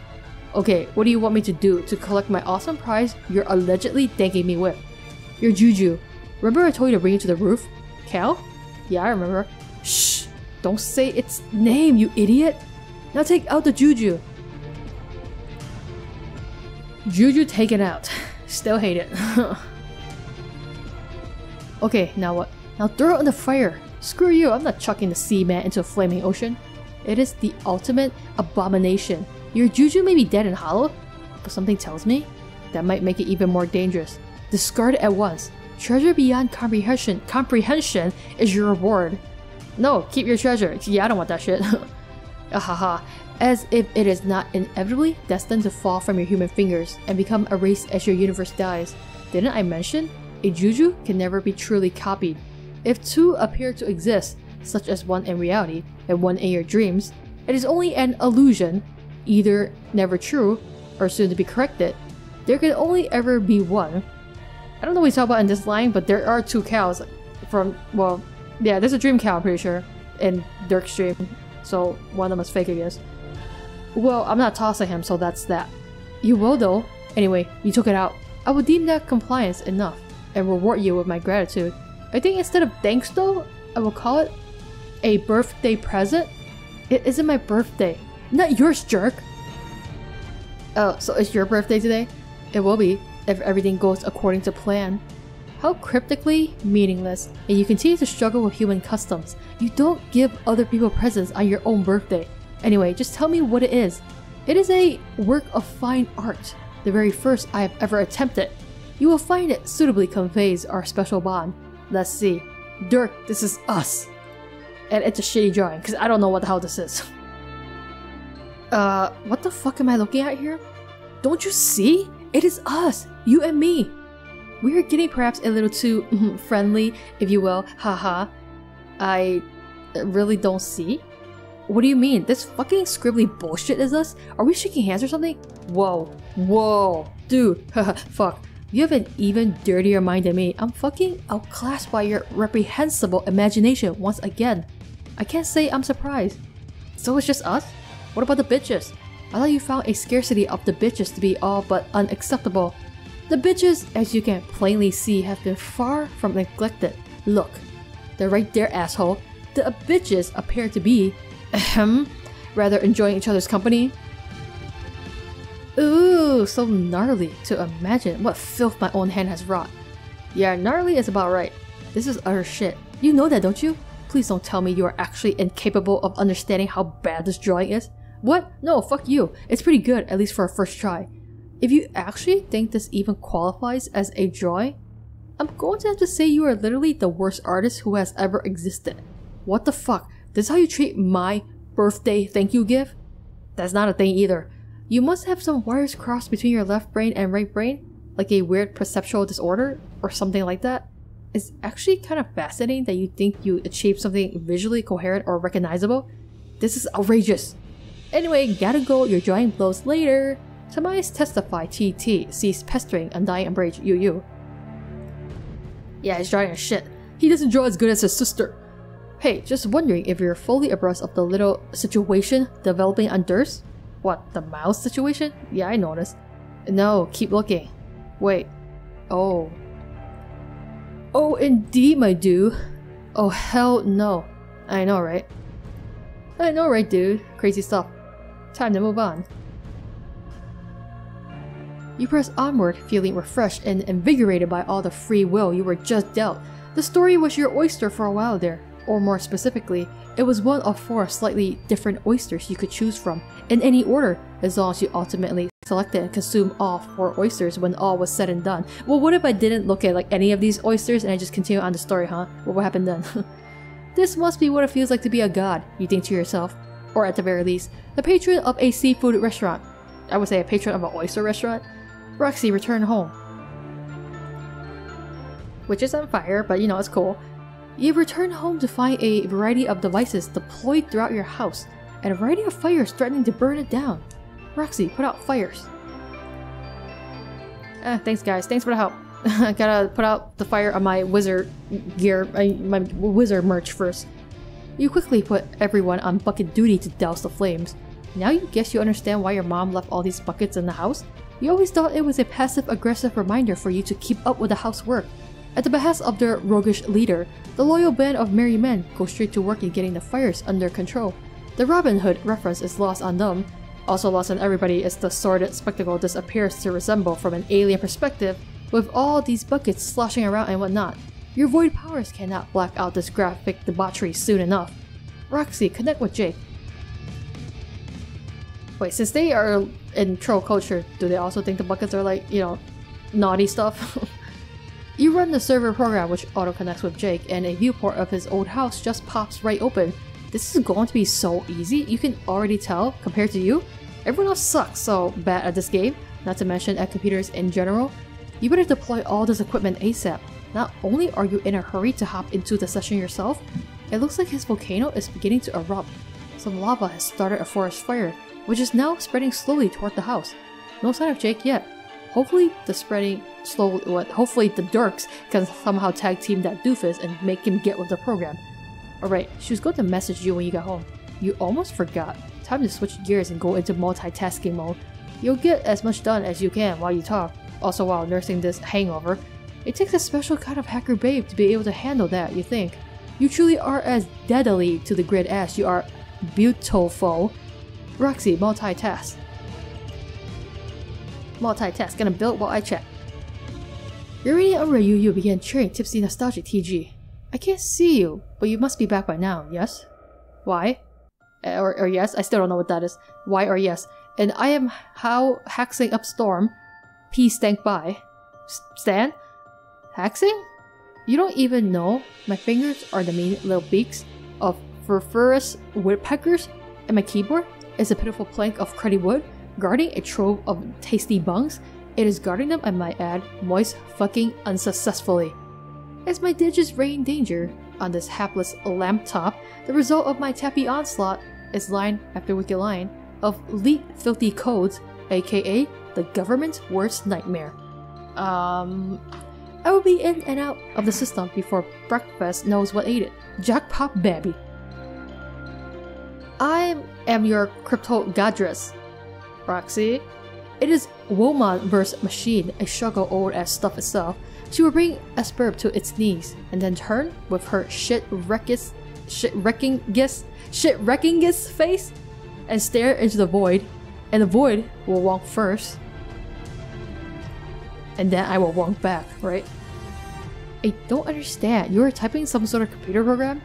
Okay, what do you want me to do to collect my awesome prize you're allegedly thanking me with? Your juju. Remember I told you to bring it to the roof? Cal? Yeah, I remember. Shh! Don't say its name, you idiot! Now take out the juju. Juju taken out. Still hate it. Okay, now what? Now throw it in the fire. Screw you, I'm not chucking the sea man into a flaming ocean. It is the ultimate abomination. Your juju may be dead and hollow, but something tells me that might make it even more dangerous. Discard it at once. Treasure beyond comprehension is your reward. No, keep your treasure. Yeah, I don't want that shit. Ahaha. As if it is not inevitably destined to fall from your human fingers and become erased as your universe dies. Didn't I mention? A juju can never be truly copied. If two appear to exist, such as one in reality and one in your dreams, it is only an illusion, either never true or soon to be corrected. There can only ever be one. I don't know what you talk about in this line, but there are two cows from, well, yeah, there's a dream cow, I'm pretty sure, in Dirk's dream, so one of them is fake, I guess. Well, I'm not tossing him, so that's that. You will though. Anyway, you took it out. I would deem that compliance enough and reward you with my gratitude. I think instead of thanks though, I will call it a birthday present. It isn't my birthday. Not yours, jerk! Oh, so it's your birthday today? It will be, if everything goes according to plan. How cryptically meaningless, and you continue to struggle with human customs. You don't give other people presents on your own birthday. Anyway, just tell me what it is. It is a work of fine art, the very first I have ever attempted. You will find it suitably conveys our special bond. Let's see. Dirk, this is us. And it's a shitty drawing, because I don't know what the hell this is. What the fuck am I looking at here? Don't you see? It is us, you and me. We are getting perhaps a little too friendly, if you will, haha. I really don't see. What do you mean? This fucking scribbly bullshit is us? Are we shaking hands or something? Whoa, whoa, dude, haha, fuck. You have an even dirtier mind than me. I'm fucking outclassed by your reprehensible imagination once again. I can't say I'm surprised. So it's just us? What about the bitches? I thought you found a scarcity of the bitches to be all but unacceptable. The bitches, as you can plainly see, have been far from neglected. Look, they're right there, asshole. The bitches appear to be, rather enjoying each other's company. Ooh, so gnarly to imagine what filth my own hand has wrought. Yeah, gnarly is about right. This is utter shit. You know that, don't you? Please don't tell me you are actually incapable of understanding how bad this drawing is. What? No, fuck you. It's pretty good, at least for a first try. If you actually think this even qualifies as a drawing, I'm going to have to say you are literally the worst artist who has ever existed. What the fuck? This is how you treat my birthday thank you gift? That's not a thing either. You must have some wires crossed between your left brain and right brain, like a weird perceptual disorder or something like that. It's actually kind of fascinating that you think you achieved something visually coherent or recognizable. This is outrageous. Anyway, gotta go, your drawing blows later. Tamais testify TT, cease pestering undying umbrage you. Yeah, his drawing is shit. He doesn't draw as good as his sister. Hey, just wondering if you're fully abreast of the little situation developing on Durst? What, the mouse situation? Yeah, I noticed. No, keep looking. Wait. Oh. Oh, indeed, my dude. Oh, hell no. I know, right? I know, right, dude? Crazy stuff. Time to move on. You press onward, feeling refreshed and invigorated by all the free will you were just dealt. The story was your oyster for a while there. Or more specifically, it was one of 4 slightly different oysters you could choose from, in any order, as long as you ultimately selected and consumed all 4 oysters when all was said and done. Well, what if I didn't look at like any of these oysters and I just continue on the story, huh? What would happen then? This must be what it feels like to be a god, you think to yourself. Or at the very least, the patron of a seafood restaurant. I would say a patron of an oyster restaurant. Roxy returned home. Which is on fire, but you know, it's cool. You've returned home to find a variety of devices deployed throughout your house, and a variety of fires threatening to burn it down. Roxy, put out fires. Thanks guys, thanks for the help. I gotta put out the fire on my wizard gear, my wizard merch first. You quickly put everyone on bucket duty to douse the flames. Now you guess you understand why your mom left all these buckets in the house? You always thought it was a passive-aggressive reminder for you to keep up with the housework. At the behest of their roguish leader, the loyal band of merry men go straight to work in getting the fires under control. The Robin Hood reference is lost on them. Also lost on everybody is the sordid spectacle this appears to resemble from an alien perspective, with all these buckets sloshing around and whatnot. Your void powers cannot black out this graphic debauchery soon enough. Roxy, connect with Jake. Wait, since they are in troll culture, do they also think the buckets are like, you know, naughty stuff? You run the server program which auto-connects with Jake, and a viewport of his old house just pops right open. This is going to be so easy, you can already tell, compared to you. Everyone else sucks so bad at this game, not to mention at computers in general. You better deploy all this equipment ASAP. Not only are you in a hurry to hop into the session yourself, it looks like his volcano is beginning to erupt. Some lava has started a forest fire, which is now spreading slowly toward the house. No sign of Jake yet. Hopefully the Dirks can somehow tag team that doofus and make him get with the program. Alright, she was going to message you when you got home. You almost forgot. Time to switch gears and go into multitasking mode. You'll get as much done as you can while you talk, also while nursing this hangover. It takes a special kind of hacker babe to be able to handle that, you think. You truly are as deadly to the grid as you are beautiful. Roxy, multitask. Multitask, gonna build while I chat. Your reading over you began cheering tipsy nostalgic TG. I can't see you, but you must be back by now, yes? Why? Or yes? I still don't know what that is. Why or yes? And I am how haxing up storm. P stank by. Stan? Haxing? You don't even know my fingers are the mean little beaks of furfurous woodpeckers, and my keyboard is a pitiful plank of cruddy wood guarding a trove of tasty bungs. It is guarding them, I might add, moist fucking unsuccessfully. As my digits reign danger on this hapless lamp top, the result of my tappy onslaught is line after wicked line of leak filthy codes, aka the government's worst nightmare. I will be in and out of the system before breakfast knows what ate it. Jackpot baby. I am your crypto goddess, Roxy. It is Woman's machine, a struggle old as stuff itself. She will bring Esperb to its knees, and then turn with her shit-wrecking face, and stare into the void, and the void will wonk first. And then I will wonk back, right? I don't understand. You were typing some sort of computer program?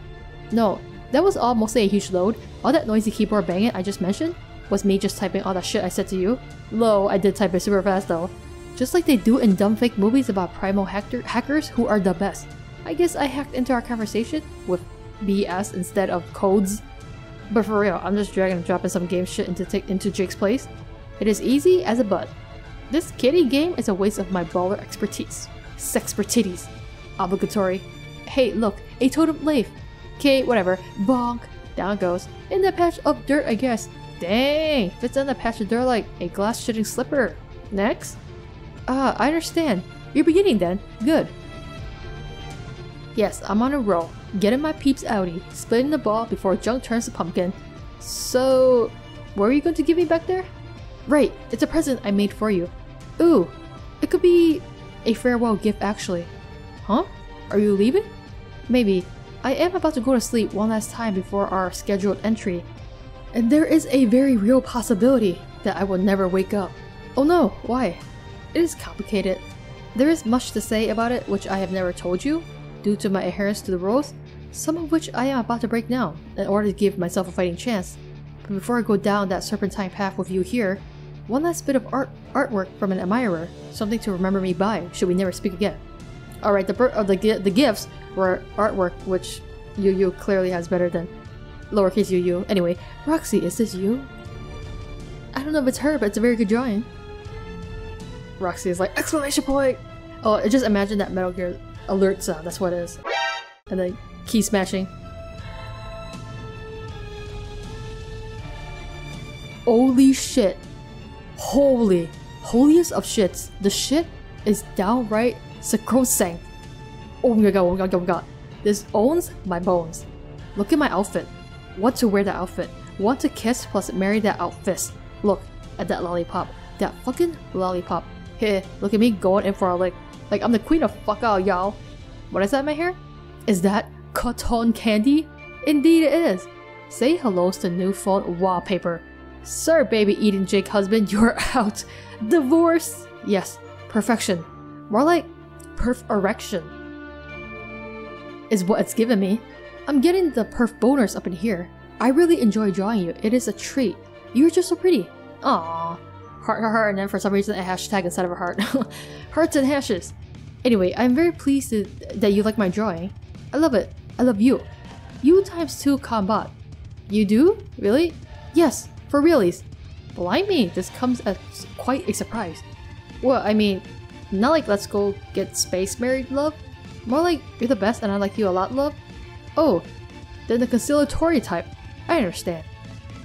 No, that was all mostly a huge load. All that noisy keyboard banging I just mentioned was me just typing all that shit I said to you. Lo, I did type it super fast though. Just like they do in dumb fake movies about primal hackers who are the best. I guess I hacked into our conversation with BS instead of codes. But for real, I'm just dragging and dropping some game shit into Jake's place. It is easy as a butt. This kitty game is a waste of my baller expertise. Sexpertitties. Obligatory. Hey, look, a totem leaf. Okay, whatever. Bonk. Down it goes. In that patch of dirt, I guess. Dang, fits on the patch of dirt like a glass-shitting slipper. Next? Ah, I understand. You're beginning then. Good. Yes, I'm on a roll. Getting my peeps outie. Splitting the ball before junk turns to pumpkin. So, what were you going to give me back there? Right, it's a present I made for you. Ooh, it could be a farewell gift actually. Huh? Are you leaving? Maybe. I am about to go to sleep one last time before our scheduled entry. And there is a very real possibility that I will never wake up. Oh no, why? It is complicated. There is much to say about it which I have never told you, due to my adherence to the rules, some of which I am about to break down in order to give myself a fighting chance. But before I go down that serpentine path with you here, one last bit of artwork from an admirer, something to remember me by should we never speak again. Alright, the gifts were artwork which Yu clearly has better than lowercase Yu. Anyway, Roxy, is this you? I don't know if it's her, but it's a very good drawing. Roxy is like, exclamation point! Oh, just imagine that Metal Gear alert sound, that's what it is. And then key smashing. Holy shit. Holy. Holiest of shits. The shit is downright sacrosanct. Oh my god, oh my god, oh my god. This owns my bones. Look at my outfit. Want to wear that outfit. Want to kiss plus marry that outfit. Look at that lollipop. That fucking lollipop. Here, look at me going in for a lick. Like I'm the queen of fuck out, y'all. What is that in my hair? Is that cotton candy? Indeed it is. Say hello to new phone wallpaper. Sir, baby eating Jake husband, you're out. Divorce? Yes, perfection. More like perf-erection is what it's given me. I'm getting the perf boners up in here. I really enjoy drawing you. It is a treat. You're just so pretty. Aww. Heart, heart, heart, and then for some reason a hashtag instead of a heart. Hearts and hashes. Anyway, I'm very pleased that you like my drawing. I love it. I love you. You times 2 combat. You do? Really? Yes, for realies. Blimey, this comes as quite a surprise. Well, I mean, not like let's go get space married love. More like you're the best and I like you a lot love. Oh, then the conciliatory type. I understand.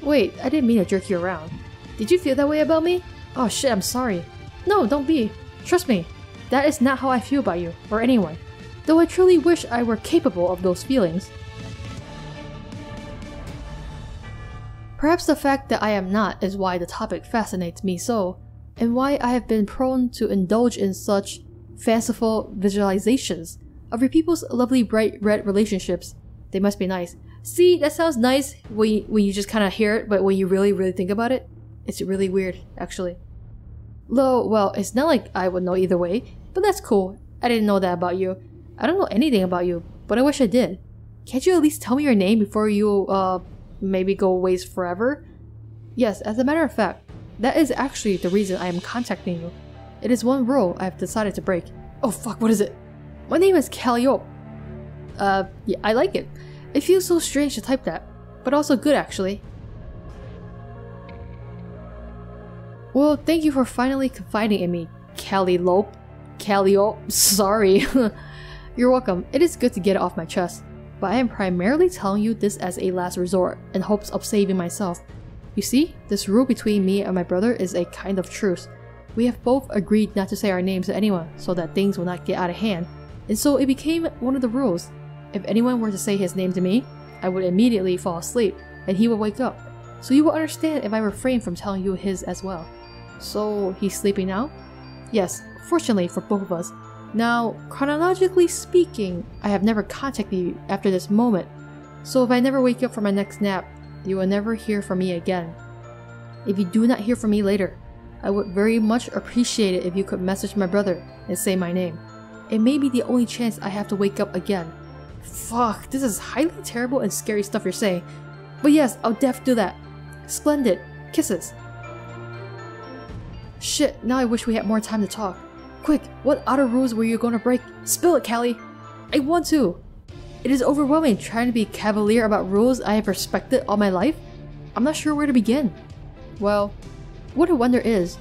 Wait, I didn't mean to jerk you around. Did you feel that way about me? Oh shit, I'm sorry. No, don't be. Trust me. That is not how I feel about you, or anyone. Though I truly wish I were capable of those feelings. Perhaps the fact that I am not is why the topic fascinates me so, and why I have been prone to indulge in such fanciful visualizations of your people's lovely bright red relationships. They must be nice. See, that sounds nice when you just kind of hear it, but when you really think about it, it's really weird, actually. Though, well, it's not like I would know either way, but that's cool. I didn't know that about you. I don't know anything about you, but I wish I did. Can't you at least tell me your name before you, maybe go ways forever? Yes, as a matter of fact, that is actually the reason I am contacting you. It is one rule I have decided to break. Oh fuck, what is it? My name is Caliborn. Yeah, I like it. It feels so strange to type that, but also good actually. Well, thank you for finally confiding in me, Caliborn. Sorry. You're welcome. It is good to get it off my chest, but I am primarily telling you this as a last resort in hopes of saving myself. You see, this rule between me and my brother is a kind of truce. We have both agreed not to say our names to anyone so that things will not get out of hand, and so it became one of the rules. If anyone were to say his name to me, I would immediately fall asleep and he would wake up. So you will understand if I refrain from telling you his as well. So he's sleeping now? Yes, fortunately for both of us. Now, chronologically speaking, I have never contacted you after this moment, so if I never wake up from my next nap, you will never hear from me again. If you do not hear from me later, I would very much appreciate it if you could message my brother and say my name. It may be the only chance I have to wake up again. Fuck, this is highly terrible and scary stuff you're saying. But yes, I'll def do that. Splendid. Kisses. Shit, now I wish we had more time to talk. Quick, what outer rules were you gonna break? Spill it, Callie! I want to! It is overwhelming trying to be cavalier about rules I have respected all my life. I'm not sure where to begin. Well, what I wonder is,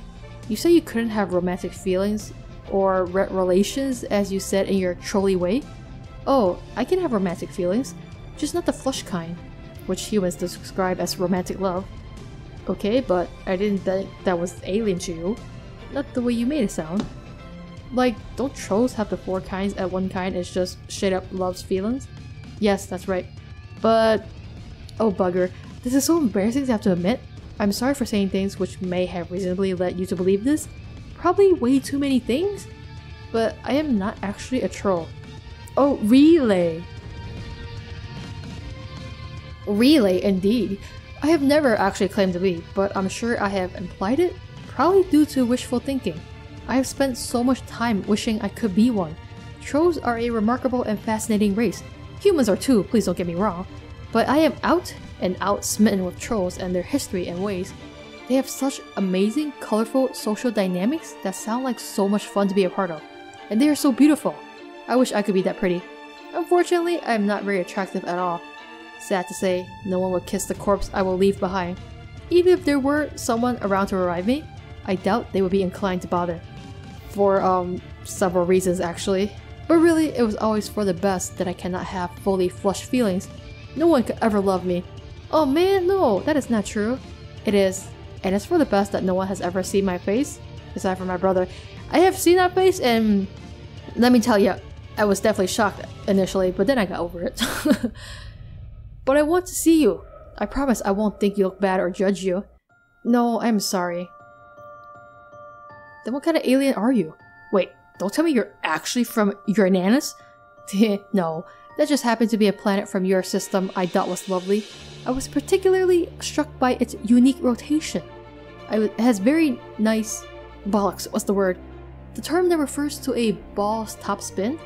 you say you couldn't have romantic feelings or relations as you said in your trolley way? Oh, I can have romantic feelings, just not the flush kind, which humans describe as romantic love. Okay, but I didn't think that was alien to you. Not the way you made it sound. Like, don't trolls have the 4 kinds and one kind is just straight up loves feelings? Yes, that's right. But... oh bugger, this is so embarrassing to have to admit. I'm sorry for saying things which may have reasonably led you to believe this. Probably way too many things? But I am not actually a troll. Oh, relay! Relay, indeed. I have never actually claimed to be, but I'm sure I have implied it, probably due to wishful thinking. I have spent so much time wishing I could be one. Trolls are a remarkable and fascinating race. Humans are too, please don't get me wrong. But I am out and out smitten with trolls and their history and ways. They have such amazing, colorful social dynamics that sound like so much fun to be a part of. And they are so beautiful. I wish I could be that pretty. Unfortunately, I am not very attractive at all. Sad to say, no one would kiss the corpse I will leave behind. Even if there were someone around to revive me, I doubt they would be inclined to bother. For, several reasons actually. But really, it was always for the best that I cannot have fully flushed feelings. No one could ever love me. Oh man, no, that is not true. It is. And it's for the best that no one has ever seen my face, aside from my brother. I have seen that face and let me tell you, I was definitely shocked initially, but then I got over it. But I want to see you. I promise I won't think you look bad or judge you. No, I'm sorry. Then what kind of alien are you? Wait, don't tell me you're actually from Uranus? No, that just happened to be a planet from your system I thought was lovely. I was particularly struck by its unique rotation. It has very nice... bollocks, what's the word? The term that refers to a ball's top spin?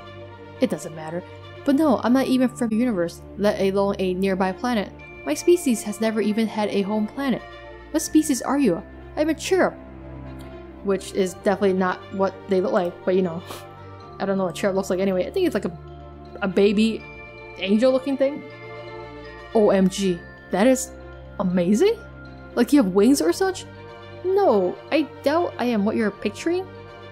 It doesn't matter. But no, I'm not even from the universe, let alone a nearby planet. My species has never even had a home planet. What species are you? I'm a cherub. Which is definitely not what they look like, but you know. I don't know what cherub looks like anyway. I think it's like a baby angel looking thing. OMG, that is amazing? Like you have wings or such? No, I doubt I am what you're picturing.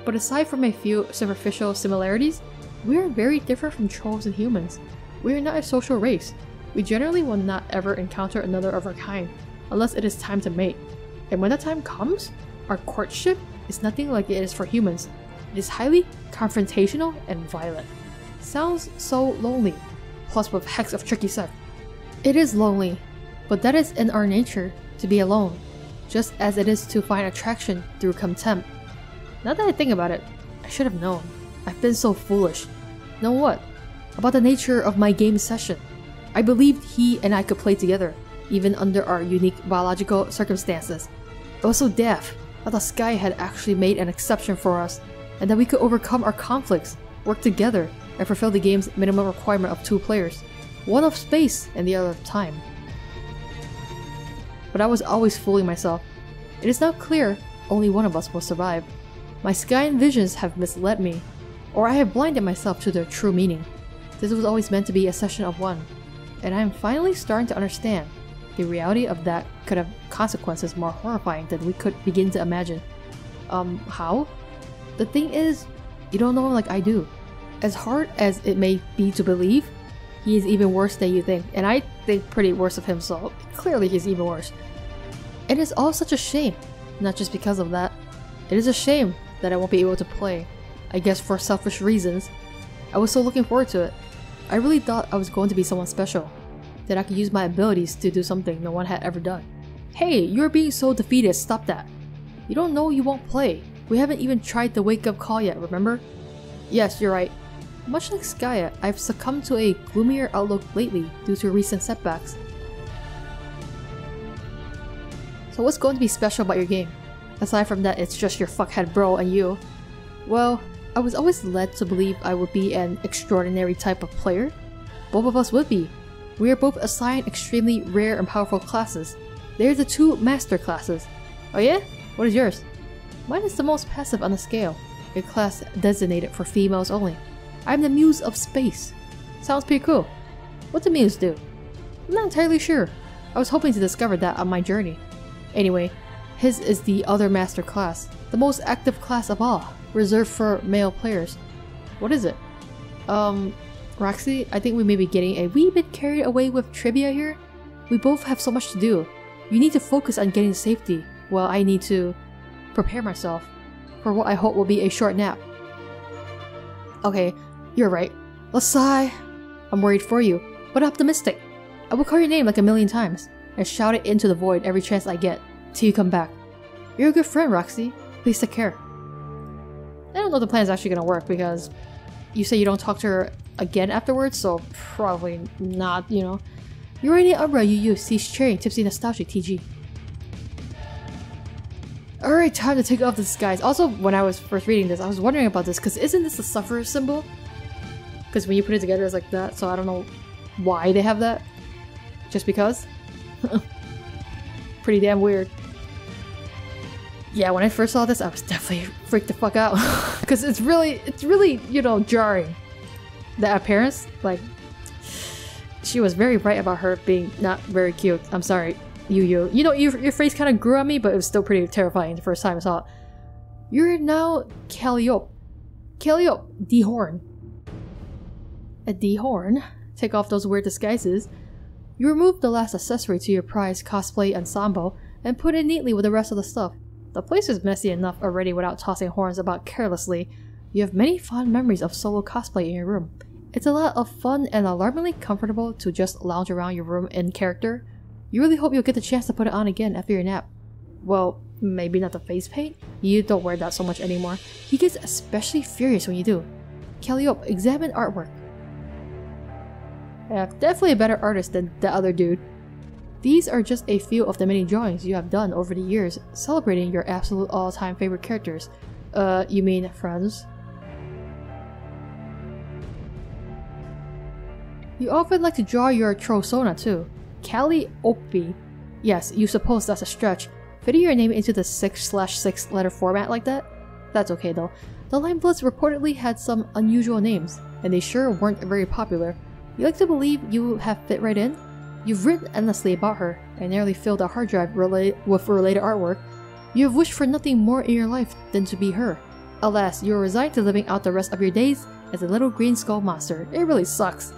But aside from a few superficial similarities, we are very different from trolls and humans. We are not a social race. We generally will not ever encounter another of our kind, unless it is time to mate. And when that time comes, our courtship is nothing like it is for humans. It is highly confrontational and violent. Sounds so lonely, plus with hex of tricky sex. It is lonely, but that is in our nature to be alone, just as it is to find attraction through contempt. Now that I think about it, I should have known. I've been so foolish. Know what? About the nature of my game session. I believed he and I could play together, even under our unique biological circumstances. I was so daft. I thought Sky had actually made an exception for us, and that we could overcome our conflicts, work together, and fulfill the game's minimum requirement of 2 players. One of space and the other of time. But I was always fooling myself. It is now clear only one of us will survive. My Sky and visions have misled me, or I have blinded myself to their true meaning. This was always meant to be a session of one, and I am finally starting to understand. The reality of that could have consequences more horrifying than we could begin to imagine. How? The thing is, you don't know him like I do. As hard as it may be to believe, he is even worse than you think, and I think pretty worse of him, so clearly he's even worse. It is all such a shame, not just because of that. It is a shame that I won't be able to play, I guess for selfish reasons. I was so looking forward to it. I really thought I was going to be someone special, that I could use my abilities to do something no one had ever done. Hey, you're being so defeated, stop that. You don't know you won't play. We haven't even tried the wake-up call yet, remember? Yes, you're right. Much like Skya, I've succumbed to a gloomier outlook lately due to recent setbacks. So what's going to be special about your game? Aside from that it's just your fuckhead bro and you. Well, I was always led to believe I would be an extraordinary type of player. Both of us would be. We are both assigned extremely rare and powerful classes. They are the 2 master classes. Oh yeah? What is yours? Mine is the most passive on the scale, a class designated for females only. I'm the Muse of Space. Sounds pretty cool. What do Muse do? I'm not entirely sure. I was hoping to discover that on my journey. Anyway, his is the other master class, the most active class of all, reserved for male players. What is it? Roxy, I think we may be getting a wee bit carried away with trivia here. We both have so much to do. You need to focus on getting safety, while I need to prepare myself for what I hope will be a short nap. Okay, you're right. Let's sigh. I'm worried for you, but optimistic. I will call your name like a million times, and shout it into the void every chance I get, till you come back. You're a good friend, Roxy. Please take care. I don't know if the plan is actually gonna work, because you say you don't talk to her again afterwards, so probably not, you know. You're any umbrella you use, cease cheering, tipsy nostalgic, TG. Alright, time to take off the disguise. Also, when I was first reading this, I was wondering about this, because isn't this the sufferer symbol? Because when you put it together, it's like that, so I don't know why they have that. Just because? Pretty damn weird. Yeah, when I first saw this, I was definitely freaked the fuck out. Because it's really, you know, jarring. The appearance, like, she was very right about her being not very cute. I'm sorry. You know, your face kind of grew on me, but it was still pretty terrifying the first time I saw it. You're now Calliope, D-Horn. A D-Horn? Take off those weird disguises. You remove the last accessory to your prized cosplay ensemble and put it neatly with the rest of the stuff. The place is messy enough already without tossing horns about carelessly. You have many fond memories of solo cosplay in your room. It's a lot of fun and alarmingly comfortable to just lounge around your room in character. You really hope you'll get the chance to put it on again after your nap. Well, maybe not the face paint? You don't wear that so much anymore. He gets especially furious when you do. Calliope, examine artwork. Definitely a better artist than the other dude. These are just a few of the many drawings you have done over the years, celebrating your absolute all-time favorite characters. You mean friends? You often like to draw your Trosona too. Caliborn. Yes, you suppose that's a stretch. Fitting your name into the 6/6 letter format like that? That's okay though. The Limebloods reportedly had some unusual names, and they sure weren't very popular. You like to believe you have fit right in? You've written endlessly about her, and nearly filled a hard drive with related artwork. You have wished for nothing more in your life than to be her. Alas, you are resigned to living out the rest of your days as a little green skull monster. It really sucks.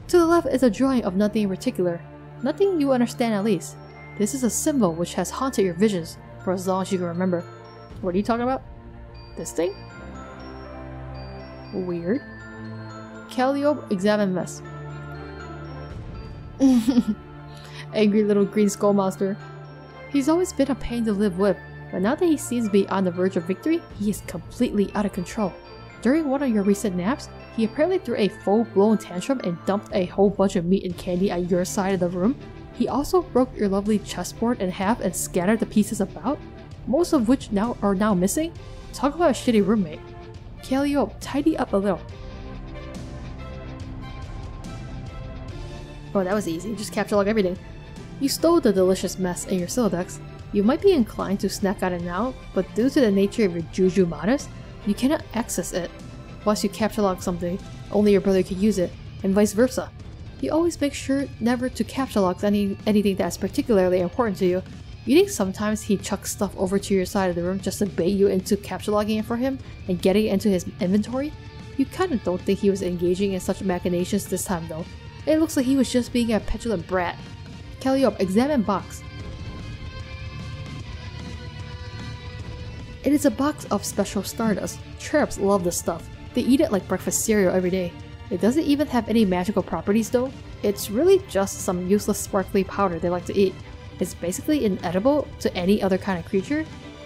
To the left is a drawing of nothing in particular. Nothing you understand at least. This is a symbol which has haunted your visions for as long as you can remember. What are you talking about? This thing? Weird. Calliope examine mess. Angry little green skull monster. He's always been a pain to live with, but now that he seems to be on the verge of victory, he is completely out of control. During one of your recent naps, he apparently threw a full-blown tantrum and dumped a whole bunch of meat and candy at your side of the room. He also broke your lovely chessboard in half and scattered the pieces about, most of which are now missing. Talk about a shitty roommate. Calliope, tidy up a little. Oh, that was easy. Just capture log everything. You stole the delicious mess in your Silodex. You might be inclined to snack on it now, but due to the nature of your Juju Modest, you cannot access it. Once you capture log something, only your brother can use it, and vice versa. You always make sure never to capture log anything that's particularly important to you. You think sometimes he chucks stuff over to your side of the room just to bait you into capture logging it for him and getting it into his inventory? You kinda don't think he was engaging in such machinations this time though. It looks like he was just being a petulant brat. Calliope, examine box. It is a box of special stardust. Cherubs love this stuff. They eat it like breakfast cereal every day. It doesn't even have any magical properties though. It's really just some useless sparkly powder they like to eat. It's basically inedible to any other kind of creature.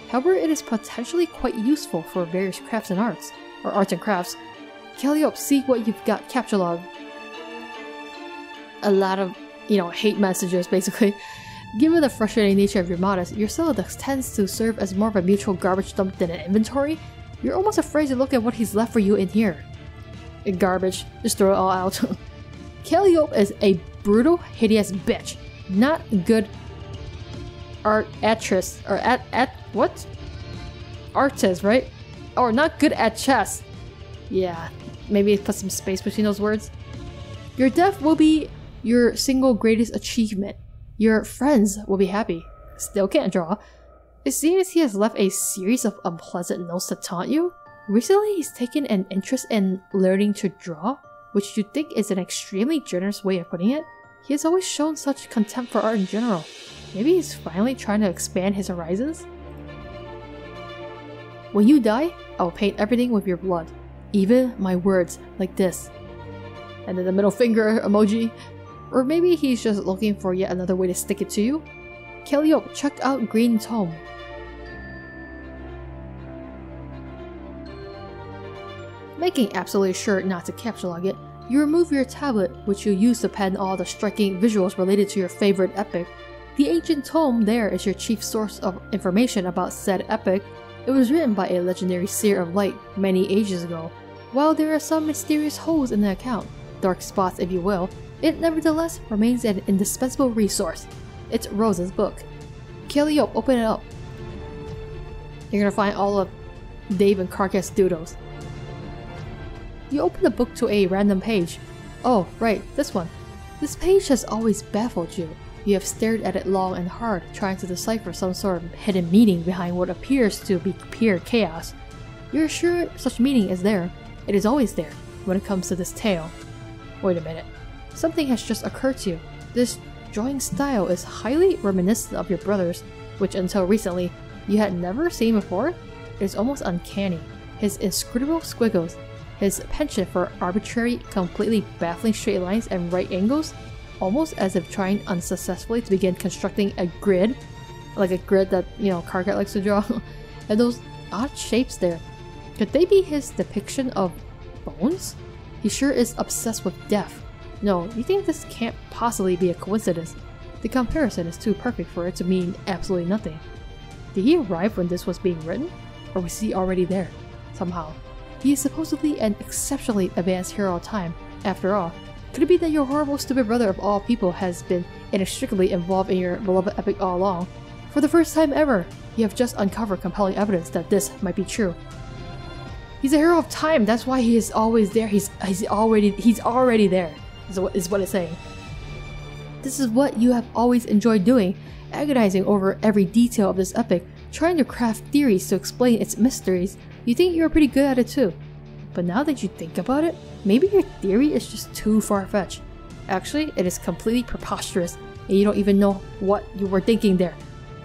However, it is potentially quite useful for various crafts and arts. Or arts and crafts. Calliope, see what you've got. Capture log. A lot of, hate messages basically. Given the frustrating nature of your Modest, your Silodex tends to serve as more of a mutual garbage dump than an inventory. You're almost afraid to look at what he's left for you in here. Garbage. Just throw it all out. Calliope is a brutal, hideous bitch. Not good artist, right? Or not good at chess. Yeah, maybe put some space between those words. Your death will be your single greatest achievement. Your friends will be happy. Still can't draw. It seems he has left a series of unpleasant notes to taunt you. Recently, he's taken an interest in learning to draw, which you'd think is an extremely generous way of putting it. He has always shown such contempt for art in general. Maybe he's finally trying to expand his horizons? When you die, I'll paint everything with your blood. Even my words, like this. And then the middle finger emoji. Or maybe he's just looking for yet another way to stick it to you. Calliope, check out Green Tome. Making absolutely sure not to capture log it, you remove your tablet, which you use to pen all the striking visuals related to your favorite epic. The ancient tome there is your chief source of information about said epic. It was written by a legendary seer of light many ages ago. While there are some mysterious holes in the account, dark spots if you will, it nevertheless remains an indispensable resource. It's Rose's book. Calliope, open it up. You're gonna find all of Dave and Carcass doodles. You open the book to a random page. Oh, right, this one. This page has always baffled you. You have stared at it long and hard, trying to decipher some sort of hidden meaning behind what appears to be pure chaos. You're sure such meaning is there. It is always there when it comes to this tale. Wait a minute. Something has just occurred to you. This drawing style is highly reminiscent of your brother's, which until recently you had never seen before. It is almost uncanny. His inscrutable squiggles, his penchant for arbitrary, completely baffling straight lines and right angles, almost as if trying unsuccessfully to begin constructing a grid, like a grid that, Carcat likes to draw, and those odd shapes there. Could they be his depiction of bones? He sure is obsessed with death. No, you think this can't possibly be a coincidence. The comparison is too perfect for it to mean absolutely nothing. Did he arrive when this was being written? Or was he already there? Somehow. He is supposedly an exceptionally advanced hero of time, after all. Could it be that your horrible stupid brother of all people has been inextricably involved in your beloved epic all along? For the first time ever, you have just uncovered compelling evidence that this might be true. He's a hero of time, that's why he is always there. He's already there, is what it's saying. This is what you have always enjoyed doing, agonizing over every detail of this epic, trying to craft theories to explain its mysteries. You think you're pretty good at it too. But now that you think about it, maybe your theory is just too far-fetched. Actually, it is completely preposterous, and you don't even know what you were thinking there.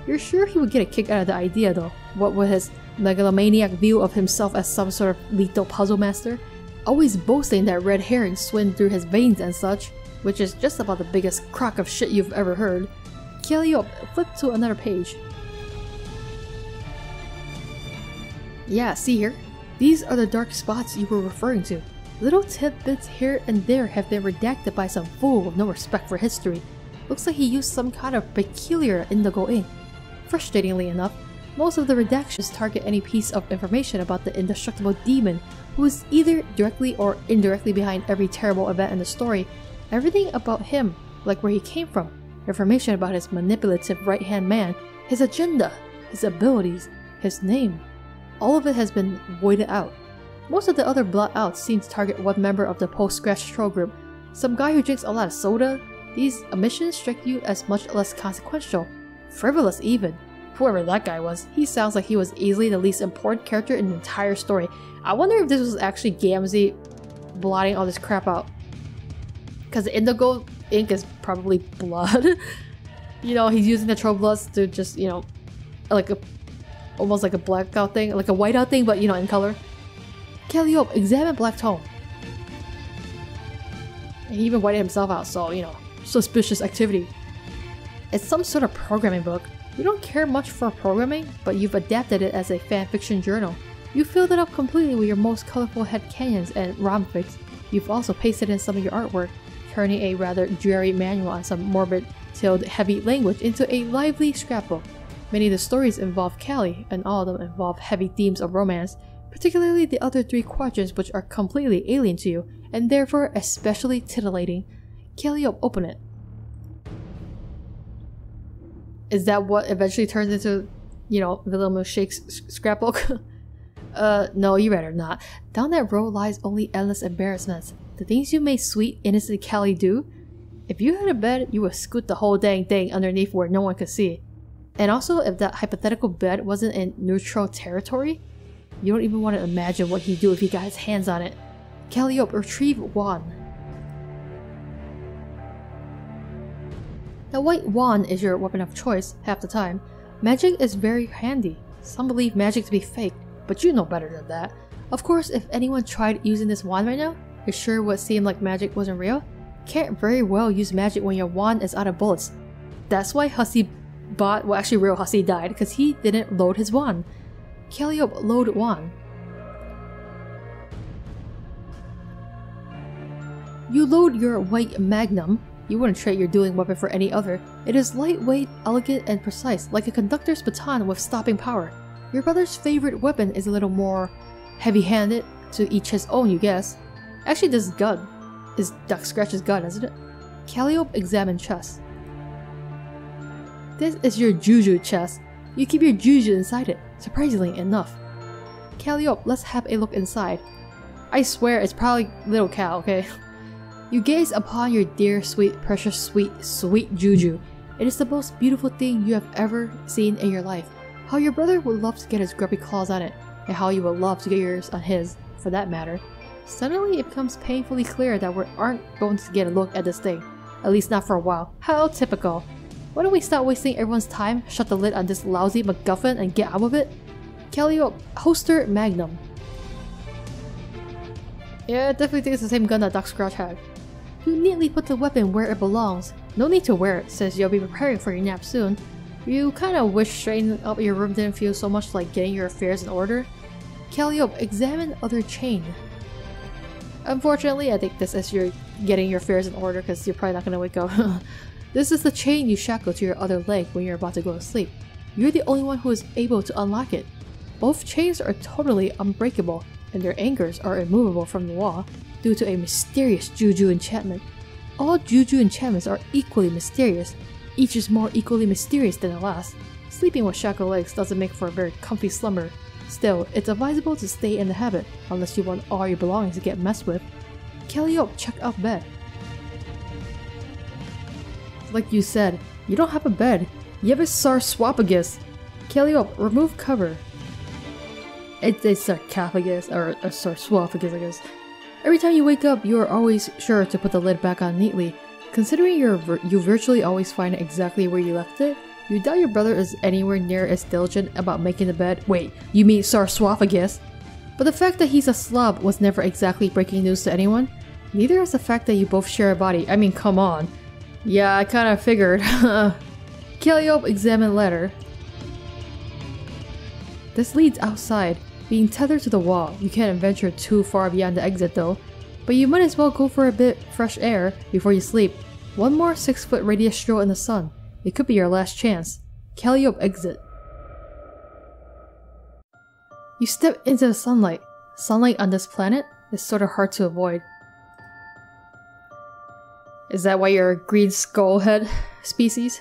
You're sure he would get a kick out of the idea though, what with his megalomaniac view of himself as some sort of lethal puzzle master? Always boasting that red herrings swim through his veins and such, which is just about the biggest crock of shit you've ever heard. Calliope, flip to another page. Yeah, see here? These are the dark spots you were referring to. Little tidbits here and there have been redacted by some fool with no respect for history. Looks like he used some kind of peculiar indigo ink. Frustratingly enough, most of the redactions target any piece of information about the indestructible demon who is either directly or indirectly behind every terrible event in the story. Everything about him, like where he came from, information about his manipulative right-hand man, his agenda, his abilities, his name. All of it has been voided out. Most of the other blot outs seem to target one member of the post-scratch troll group, some guy who drinks a lot of soda. These omissions strike you as much less consequential, frivolous even. Whoever that guy was, he sounds like he was easily the least important character in the entire story. I wonder if this was actually Gamzee blotting all this crap out. Because the indigo ink is probably blood. You know, he's using the troll bloods to just, you know, almost like a blackout thing, like a whiteout thing, but you know, in color. Calliope, examine black tone. And he even whited himself out, so, you know, suspicious activity. It's some sort of programming book. You don't care much for programming, but you've adapted it as a fanfiction journal. You filled it up completely with your most colorful headcanons and romfics. You've also pasted in some of your artwork, turning a rather dreary manual on some morbid-tilled heavy language into a lively scrapbook. Many of the stories involve Callie, and all of them involve heavy themes of romance, particularly the other three quadrants which are completely alien to you, and therefore especially titillating. Calliope, open it. Is that what eventually turns into, you know, Wilhelm Shake's scrapbook? No, you better not. Down that road lies only endless embarrassments. The things you made sweet, innocent Callie do? If you had a bed, you would scoot the whole dang thing underneath where no one could see. And also, if that hypothetical bed wasn't in neutral territory, you don't even want to imagine what he'd do if he got his hands on it. Calliope, retrieve wand. The white wand is your weapon of choice half the time. Magic is very handy. Some believe magic to be fake, but you know better than that. Of course, if anyone tried using this wand right now, it sure would seem like magic wasn't real. Can't very well use magic when your wand is out of bullets. That's why Hussey bought, well actually real Hussey died, because he didn't load his wand. Calliope, load wand. You load your white magnum. You wouldn't trade your dueling weapon for any other. It is lightweight, elegant, and precise, like a conductor's baton with stopping power. Your brother's favorite weapon is a little more heavy-handed, to each his own, you guess. Actually, this gun is Duck Scratch's gun, isn't it? Calliope, examine chest. This is your juju chest. You keep your juju inside it, surprisingly enough. Calliope, let's have a look inside. I swear it's probably little Cal, okay? You gaze upon your dear, sweet, precious, sweet juju. It is the most beautiful thing you have ever seen in your life. How your brother would love to get his grubby claws on it, and how you would love to get yours on his, for that matter. Suddenly it becomes painfully clear that we aren't going to get a look at this thing. At least not for a while. How typical. Why don't we stop wasting everyone's time, shut the lid on this lousy MacGuffin and get on with it? Calliope, holster magnum. Yeah, I definitely think it's the same gun that Duck Scratch had. You neatly put the weapon where it belongs. No need to wear it, since you'll be preparing for your nap soon. You kinda wish straightening up your room didn't feel so much like getting your affairs in order. Calliope, examine other chain. Unfortunately, I think this is your getting your affairs in order because you're probably not gonna wake up. This is the chain you shackle to your other leg when you're about to go to sleep. You're the only one who is able to unlock it. Both chains are totally unbreakable, and their anchors are immovable from the wall due to a mysterious juju enchantment. All juju enchantments are equally mysterious. Each is more equally mysterious than the last. Sleeping with shackled legs doesn't make for a very comfy slumber. Still, it's advisable to stay in the habit, unless you want all your belongings to get messed with. Calliope, check out bed. Like you said, you don't have a bed. You have a sarcophagus. Calliope, remove cover. It's a sarcophagus, or a sarcophagus, I guess. Every time you wake up, you are always sure to put the lid back on neatly. Considering you virtually always find it exactly where you left it, you doubt your brother is anywhere near as diligent about making the bed. Wait, you mean sarcophagus? But the fact that he's a slob was never exactly breaking news to anyone. Neither is the fact that you both share a body. I mean, come on. Yeah, I kinda figured. Calliope, examine ladder. This leads outside. Being tethered to the wall, you can't venture too far beyond the exit though. But you might as well go for a bit fresh air before you sleep. One more 6-foot radius stroll in the sun. It could be your last chance. Calliope, exit. You step into the sunlight. Sunlight on this planet is sort of hard to avoid. Is that why you're a green skullhead species?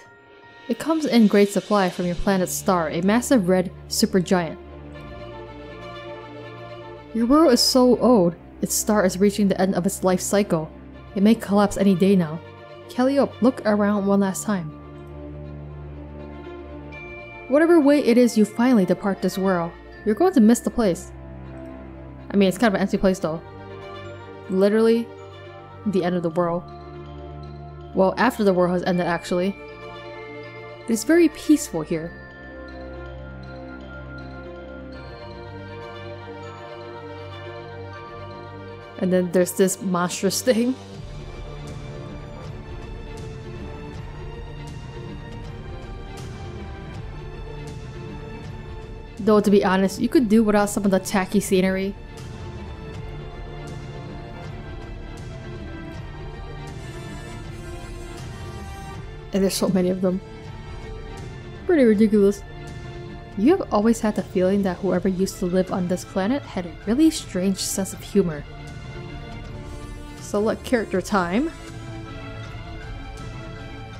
It comes in great supply from your planet's star, a massive red supergiant. Your world is so old, its star is reaching the end of its life cycle. It may collapse any day now. Calliope, look around one last time. Whatever way it is you finally depart this world, you're going to miss the place. I mean, it's kind of an empty place though. Literally, the end of the world. Well, after the world has ended actually. It's very peaceful here. And then there's this monstrous thing. Though to be honest, you could do without some of the tacky scenery. And there's so many of them. Pretty ridiculous. You have always had the feeling that whoever used to live on this planet had a really strange sense of humor. Select character time.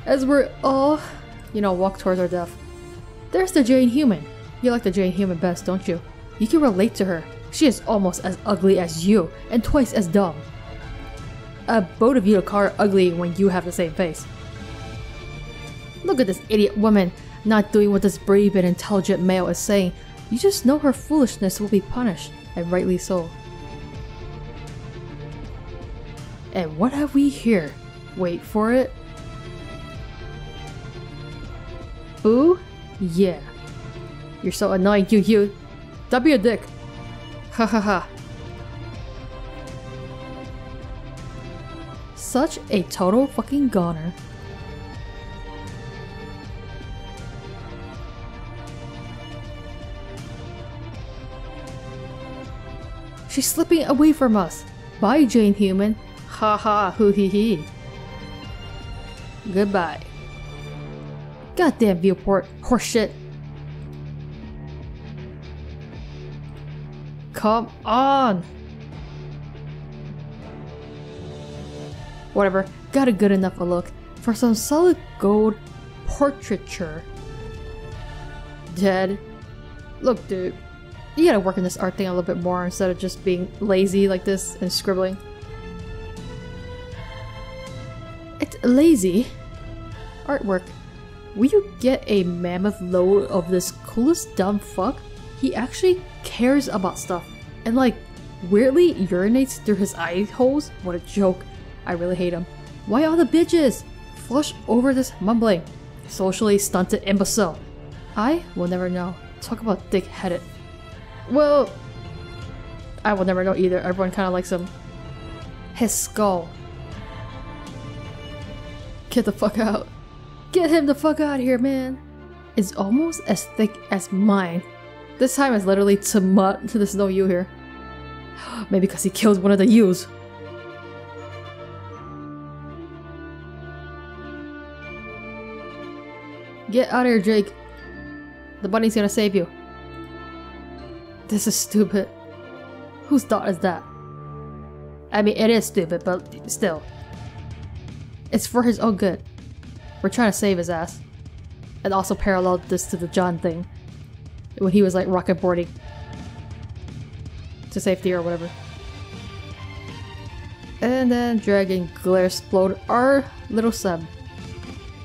As we're all, walk towards our death. There's the Jane Human. You like the Jane Human best, don't you? You can relate to her. She is almost as ugly as you, and twice as dumb. Both of you to call her ugly when you have the same face. Look at this idiot woman, not doing what this brave and intelligent male is saying. You just know her foolishness will be punished, and rightly so. And what have we here? Wait for it. Boo? Yeah. You're so annoying, you. Don't be a dick. Ha ha ha. Such a total fucking goner. She's slipping away from us. Bye, Jane Human. Ha ha, hoo hee hee. Goodbye. Goddamn viewport, horseshit. Come on! Whatever, got a good enough a look for some solid gold portraiture. Dead. Look, dude. You gotta work in this art thing a little bit more instead of just being lazy like this and scribbling. It's lazy. Artwork. Will you get a mammoth load of this coolest dumb fuck? He actually cares about stuff and weirdly urinates through his eye holes. What a joke. I really hate him. Why all the bitches? Flush over this mumbling. Socially stunted imbecile. I will never know. Talk about dick-headed. Well, I will never know either. Everyone kind of likes him. His skull. Get the fuck out. Get him the fuck out of here, man. It's almost as thick as mine. This time it's literally to mud. There's no U here. Maybe because he killed one of the U's. Get out of here, Jake. The bunny's gonna save you. This is stupid. Whose thought is that? I mean, it is stupid, but still. It's for his own good. We're trying to save his ass. And also paralleled this to the John thing. When he was like rocket boarding. To safety or whatever. And then Dragon Glare explode our little Seb.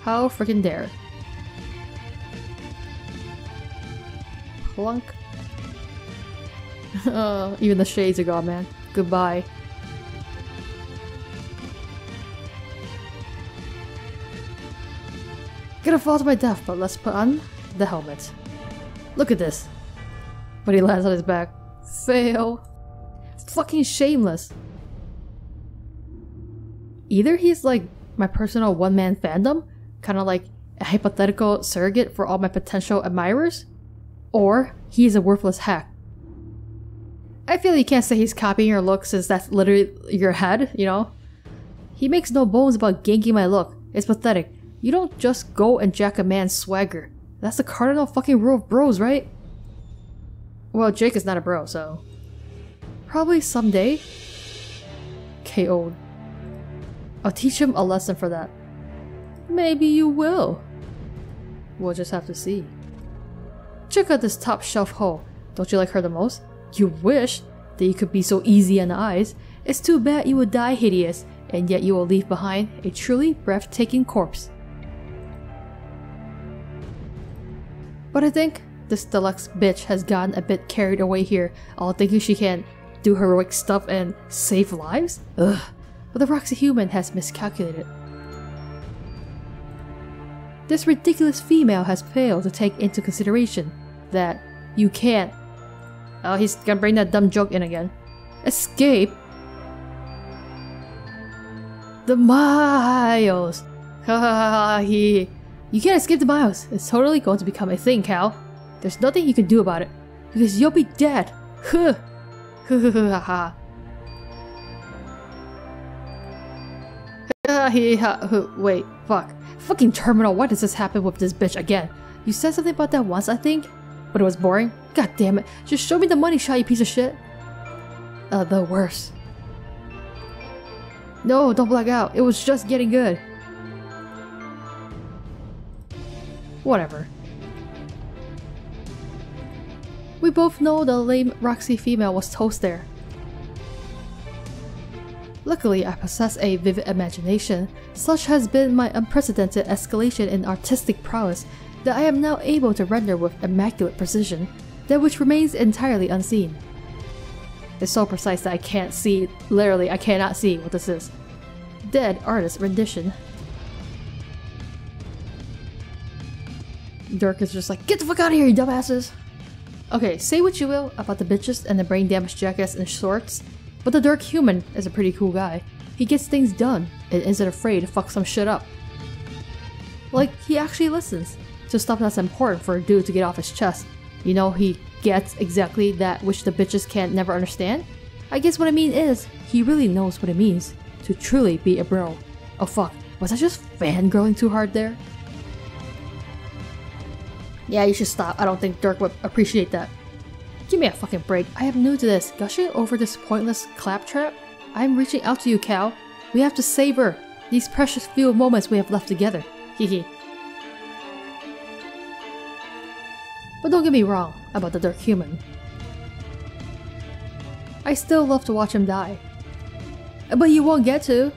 How freaking dare. Plunk. Even the shades are gone, man. Goodbye. Gonna fall to my death, but let's put on the helmet. Look at this. But he lands on his back. Fail. Fucking shameless. Either he's like my personal one-man fandom, kind of like a hypothetical surrogate for all my potential admirers, or he's a worthless hack. I feel you can't say he's copying your look since that's literally your head, you know? He makes no bones about ganking my look. It's pathetic. You don't just go and jack a man's swagger. That's the cardinal fucking rule of bros, right? Well, Jake is not a bro, so... Probably someday. KO'd. I'll teach him a lesson for that. Maybe you will. We'll just have to see. Check out this top shelf hole. Don't you like her the most? You wish that you could be so easy on the eyes. It's too bad you would die hideous, and yet you will leave behind a truly breathtaking corpse. But I think this deluxe bitch has gotten a bit carried away here, all thinking she can do heroic stuff and save lives? Ugh. But the Roxy human has miscalculated. This ridiculous female has failed to take into consideration that you can't... Oh, he's gonna bring that dumb joke in again. Escape the miles. Hahaha. You can't escape the miles. It's totally going to become a thing, Cal. There's nothing you can do about it because you'll be dead. Huh. Hahaha. Wait, fuck. Fucking terminal, why does this happen with this bitch again? You said something about that once, I think? But it was boring? God damn it. Just show me the money shot, you piece of shit. The worst. No, don't black out. It was just getting good. Whatever. We both know the lame Roxy female was toast there. Luckily, I possess a vivid imagination. Such has been my unprecedented escalation in artistic prowess that I am now able to render with immaculate precision, that which remains entirely unseen. It's so precise that I can't see, literally I cannot see what this is. Dead artist rendition. Dirk is just like, get the fuck out of here, you dumbasses! Okay, say what you will about the bitches and the brain damaged jackass in shorts, but the Dirk human is a pretty cool guy. He gets things done and isn't afraid to fuck some shit up. Like, he actually listens to stuff that's important for a dude to get off his chest. You know, he gets exactly that which the bitches can't never understand. I guess what I mean is, he really knows what it means to truly be a bro. Oh fuck, was I just fangirling too hard there? Yeah, you should stop. I don't think Dirk would appreciate that. Give me a fucking break. I am new to this. Gushing over this pointless claptrap? I'm reaching out to you, Cal. We have to savor these precious few moments we have left together. Hehe. But don't get me wrong about the Dirk human. I still love to watch him die. But you won't get to.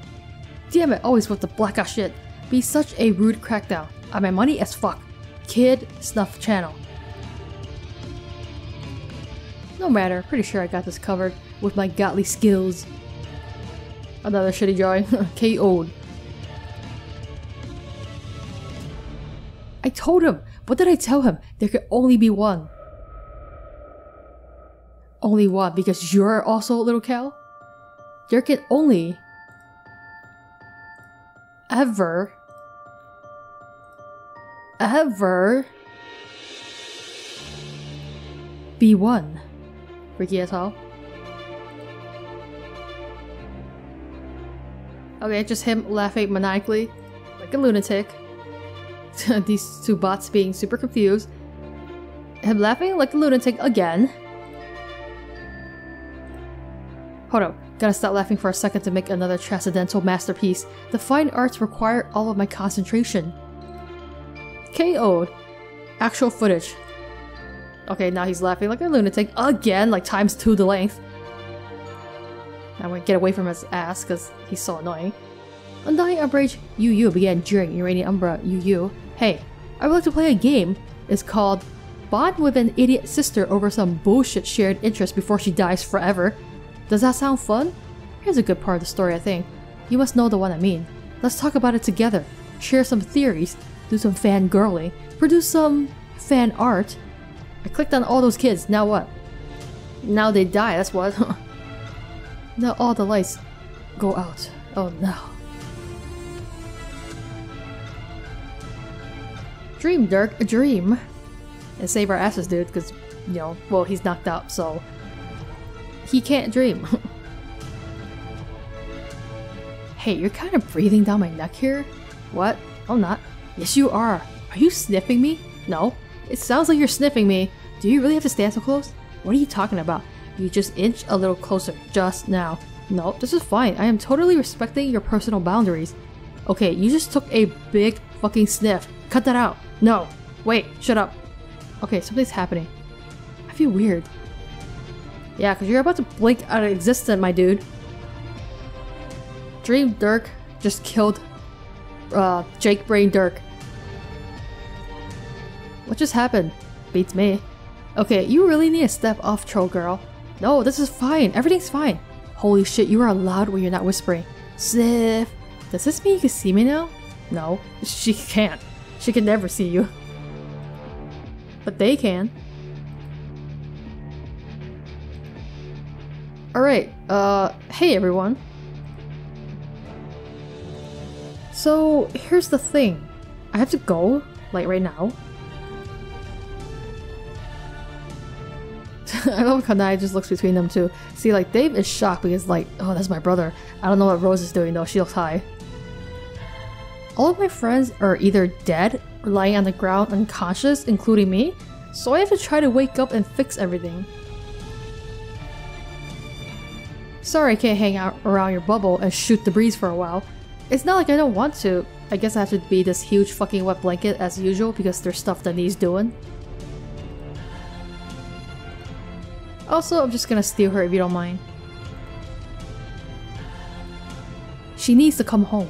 Damn it, always with the blackout shit. Be such a rude crackdown on my money as fuck. Kid Snuff Channel. No matter, pretty sure I got this covered with my godly skills. Another shitty drawing. KO'd. I told him! What did I tell him? There could only be one. Only one, because you're also little Cal? There can only ever be one. Freaky as hell. Okay, just him laughing maniacally like a lunatic. These two bots being super confused. Him laughing like a lunatic again. Hold up. Gotta stop laughing for a second to make another transcendental masterpiece. The fine arts require all of my concentration. KO'd. Actual footage. Okay, now he's laughing like a lunatic again, like ×2 the length. Now I'm gonna get away from his ass because he's so annoying. Undying Outrage Yu began jeering Iranian Umbra Yu. Hey, I would like to play a game. It's called Bond with an Idiot Sister over some bullshit shared interest before she dies forever. Does that sound fun? Here's a good part of the story, I think. You must know the one I mean. Let's talk about it together. Share some theories. Do some fangirling. Produce some fan art. I clicked on all those kids. Now what? Now they die, that's what. Now all the lights go out. Oh no. Dream, Dirk. A dream. And save our asses, dude, because, you know, well, he's knocked out, so he can't dream. Hey, you're kind of breathing down my neck here? What? I'm not. Yes, you are. Are you sniffing me? No. It sounds like you're sniffing me. Do you really have to stand so close? What are you talking about? You just inched a little closer, just now. No, this is fine. I am totally respecting your personal boundaries. Okay, you just took a big fucking sniff. Cut that out. No. Wait, shut up. Okay, something's happening. I feel weird. Yeah, because you're about to blink out of existence, my dude. Dream Dirk just killed Jake Brain Dirk. What just happened? Beats me. Okay, you really need to step off, troll girl. No, this is fine. Everything's fine. Holy shit, you are loud when you're not whispering. Sniff. Does this mean you can see me now? No, she can't. She can never see you. But they can. Alright, hey everyone. So, here's the thing. I have to go, like right now. I love how Kanai just looks between them two. See, like, Dave is shocked because, like, oh, that's my brother. I don't know what Rose is doing though, she looks high. All of my friends are either dead or lying on the ground unconscious, including me, so I have to try to wake up and fix everything. Sorry I can't hang out around your bubble and shoot the breeze for a while. It's not like I don't want to. I guess I have to be this huge fucking wet blanket as usual because there's stuff that needs doing. Also, I'm just gonna steal her if you don't mind. She needs to come home.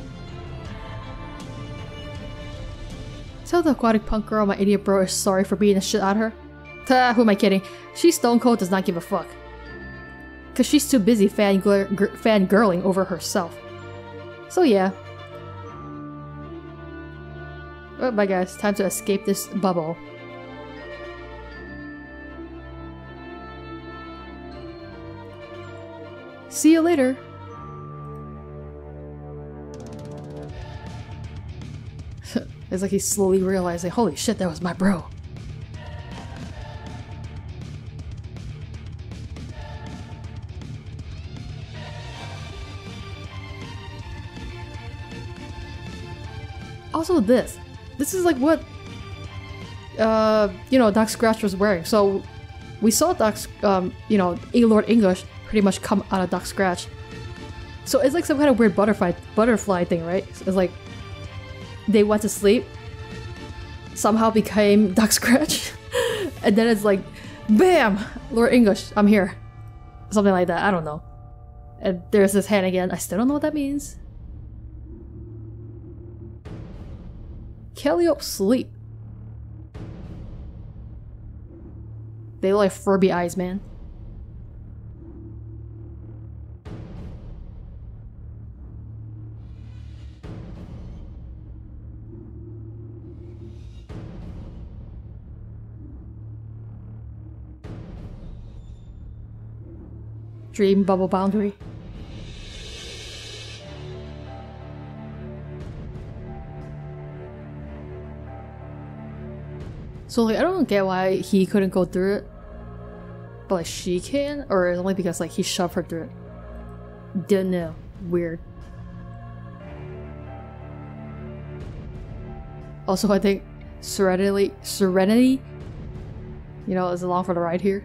Tell the aquatic punk girl my idiot bro is sorry for beating the shit out of her. Who am I kidding? She stone cold does not give a fuck. Cause she's too busy fangirling over herself. So yeah. Oh, bye guys, time to escape this bubble. See you later. It's like he's slowly realizing, holy shit, that was my bro. Also this is like what you know, Doc Scratch was wearing. So we saw Doc's you know, A-Lord English pretty much come out of Doc Scratch. So it's like some kind of weird butterfly thing, right? It's like they went to sleep, somehow became Doc Scratch, and then it's like, BAM! Lord English, I'm here. Something like that, I don't know. And there's this hand again, I still don't know what that means. Calliope sleep. They look like Furby eyes, man. Dream bubble boundary. So like I don't get why he couldn't go through it, but like she can, or is it only because like he shoved her through it? Don't know. Weird. Also, I think Serenity, you know, is along for the ride here.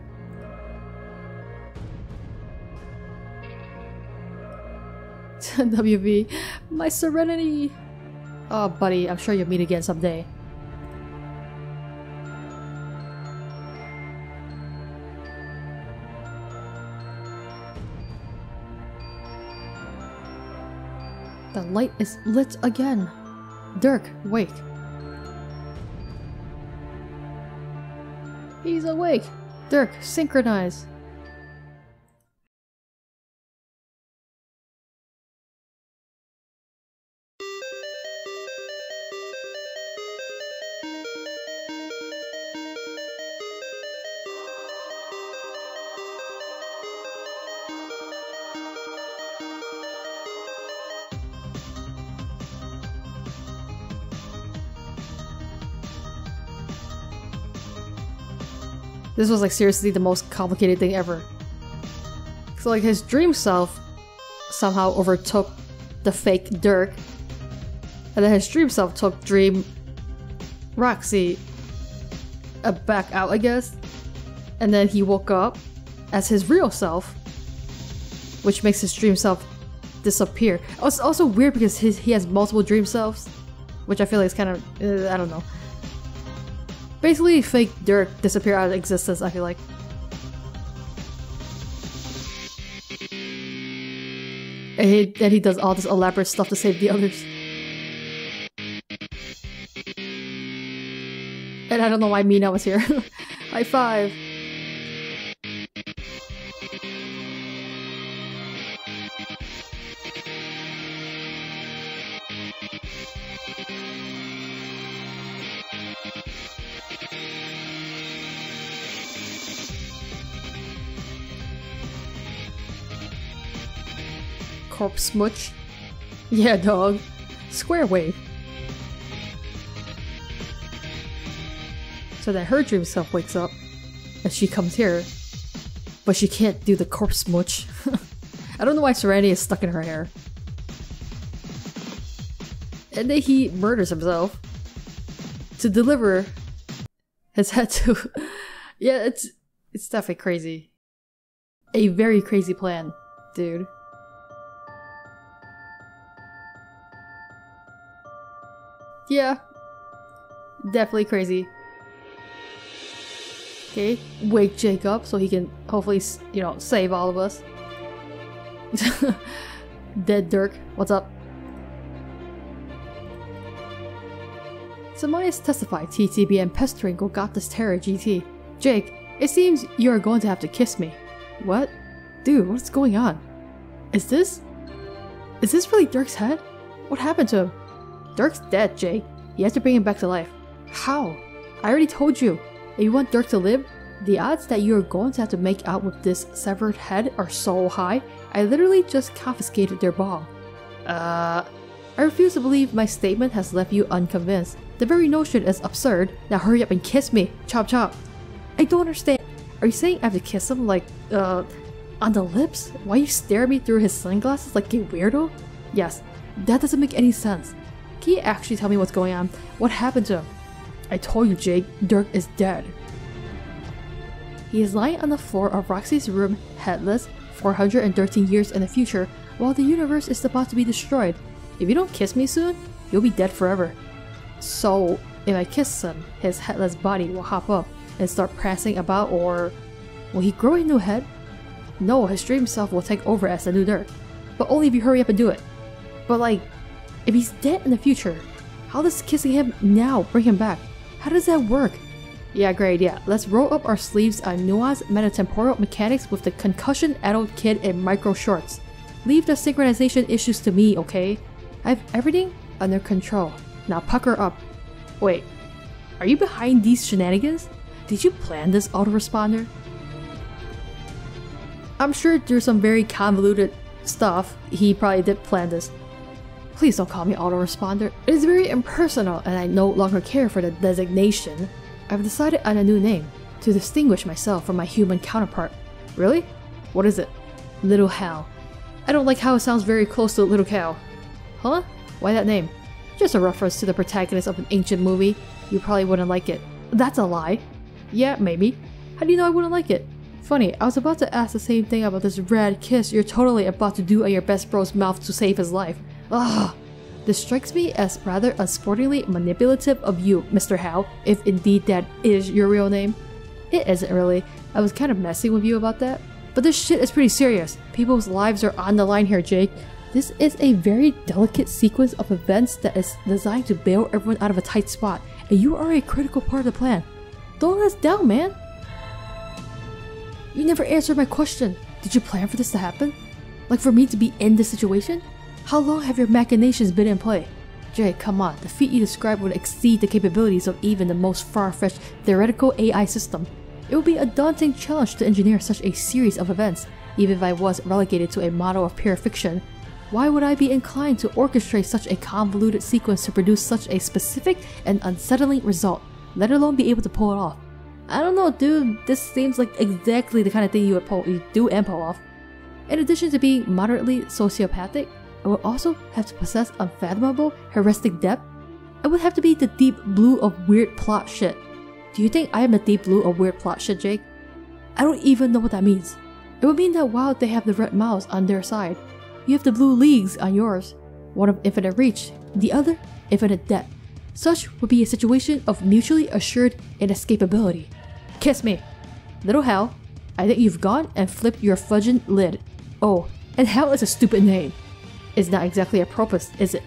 WV, my Serenity! Oh, buddy, I'm sure you'll meet again someday. The light is lit again. Dirk, wake. He's awake. Dirk, synchronize. This was like seriously the most complicated thing ever. So like his dream self somehow overtook the fake Dirk. And then his dream self took dream Roxy back out, I guess. And then he woke up as his real self, which makes his dream self disappear. It's also weird because he has multiple dream selves, which I feel like is kind of, I don't know. Basically, fake Dirk disappear out of existence, I feel like. And he does all this elaborate stuff to save the others. And I don't know why Mina was here. High five! Corpse smooch? Yeah, dog. Square wave. So that her dream self wakes up and she comes here, but she can't do the corpse smooch. I don't know why Serenity is stuck in her hair. And then he murders himself to deliver his head to... Yeah, it's definitely crazy. A very crazy plan, dude. Yeah, definitely crazy. Okay, wake Jake up so he can hopefully, you know, save all of us. Dead Dirk, what's up? Samias testify TTB and pestering got this terror GT. Jake, it seems you are going to have to kiss me. What? Dude, what's going on? Is this really Dirk's head? What happened to him? Dirk's dead, Jake. You have to bring him back to life. How? I already told you. If you want Dirk to live, the odds that you are going to have to make out with this severed head are so high, I literally just confiscated their ball. I refuse to believe my statement has left you unconvinced. The very notion is absurd. Now hurry up and kiss me. Chop chop. I don't understand. Are you saying I have to kiss him like, on the lips? Why you stare at me through his sunglasses like a weirdo? Yes, that doesn't make any sense. Can you actually tell me what's going on? What happened to him? I told you, Jake, Dirk is dead. He is lying on the floor of Roxy's room, headless, 413 years in the future, while the universe is about to be destroyed. If you don't kiss me soon, you'll be dead forever. So, if I kiss him, his headless body will hop up and start prancing about, or will he grow a new head? No, his dream self will take over as the new Dirk. But only if you hurry up and do it. But like, if he's dead in the future, how does kissing him now bring him back? How does that work? Yeah, great idea. Let's roll up our sleeves on nuanced metatemporal mechanics with the concussion-addled kid in micro shorts. Leave the synchronization issues to me, okay? I have everything under control. Now pucker up. Wait, are you behind these shenanigans? Did you plan this autoresponder? I'm sure there's some very convoluted stuff. He probably did plan this. Please don't call me autoresponder. It is very impersonal and I no longer care for the designation. I've decided on a new name to distinguish myself from my human counterpart. Really? What is it? Little Hal. I don't like how it sounds very close to Little Cow. Huh? Why that name? Just a reference to the protagonist of an ancient movie. You probably wouldn't like it. That's a lie. Yeah, maybe. How do you know I wouldn't like it? Funny, I was about to ask the same thing about this rad kiss you're totally about to do on your best bro's mouth to save his life. Ugh. This strikes me as rather unsportingly manipulative of you, Mr. Hal, if indeed that is your real name. It isn't really. I was kind of messing with you about that. But this shit is pretty serious. People's lives are on the line here, Jake. This is a very delicate sequence of events that is designed to bail everyone out of a tight spot, and you are a critical part of the plan. Don't let us down, man. You never answered my question. Did you plan for this to happen? Like for me to be in this situation? How long have your machinations been in play? Jay, come on, the feat you described would exceed the capabilities of even the most far-fetched theoretical AI system. It would be a daunting challenge to engineer such a series of events, even if I was relegated to a model of pure fiction. Why would I be inclined to orchestrate such a convoluted sequence to produce such a specific and unsettling result, let alone be able to pull it off? I don't know, dude, this seems like exactly the kind of thing you would do and pull off. In addition to being moderately sociopathic, I would also have to possess unfathomable heuristic depth. I would have to be the deep blue of weird plot shit. Do you think I am the deep blue of weird plot shit, Jake? I don't even know what that means. It would mean that while they have the red mouse on their side, you have the blue leagues on yours, one of infinite reach, the other infinite depth. Such would be a situation of mutually assured inescapability. Kiss me. Little Hal, I think you've gone and flipped your fudging lid. Oh, and Hal is a stupid name. It's not exactly appropriate, is it?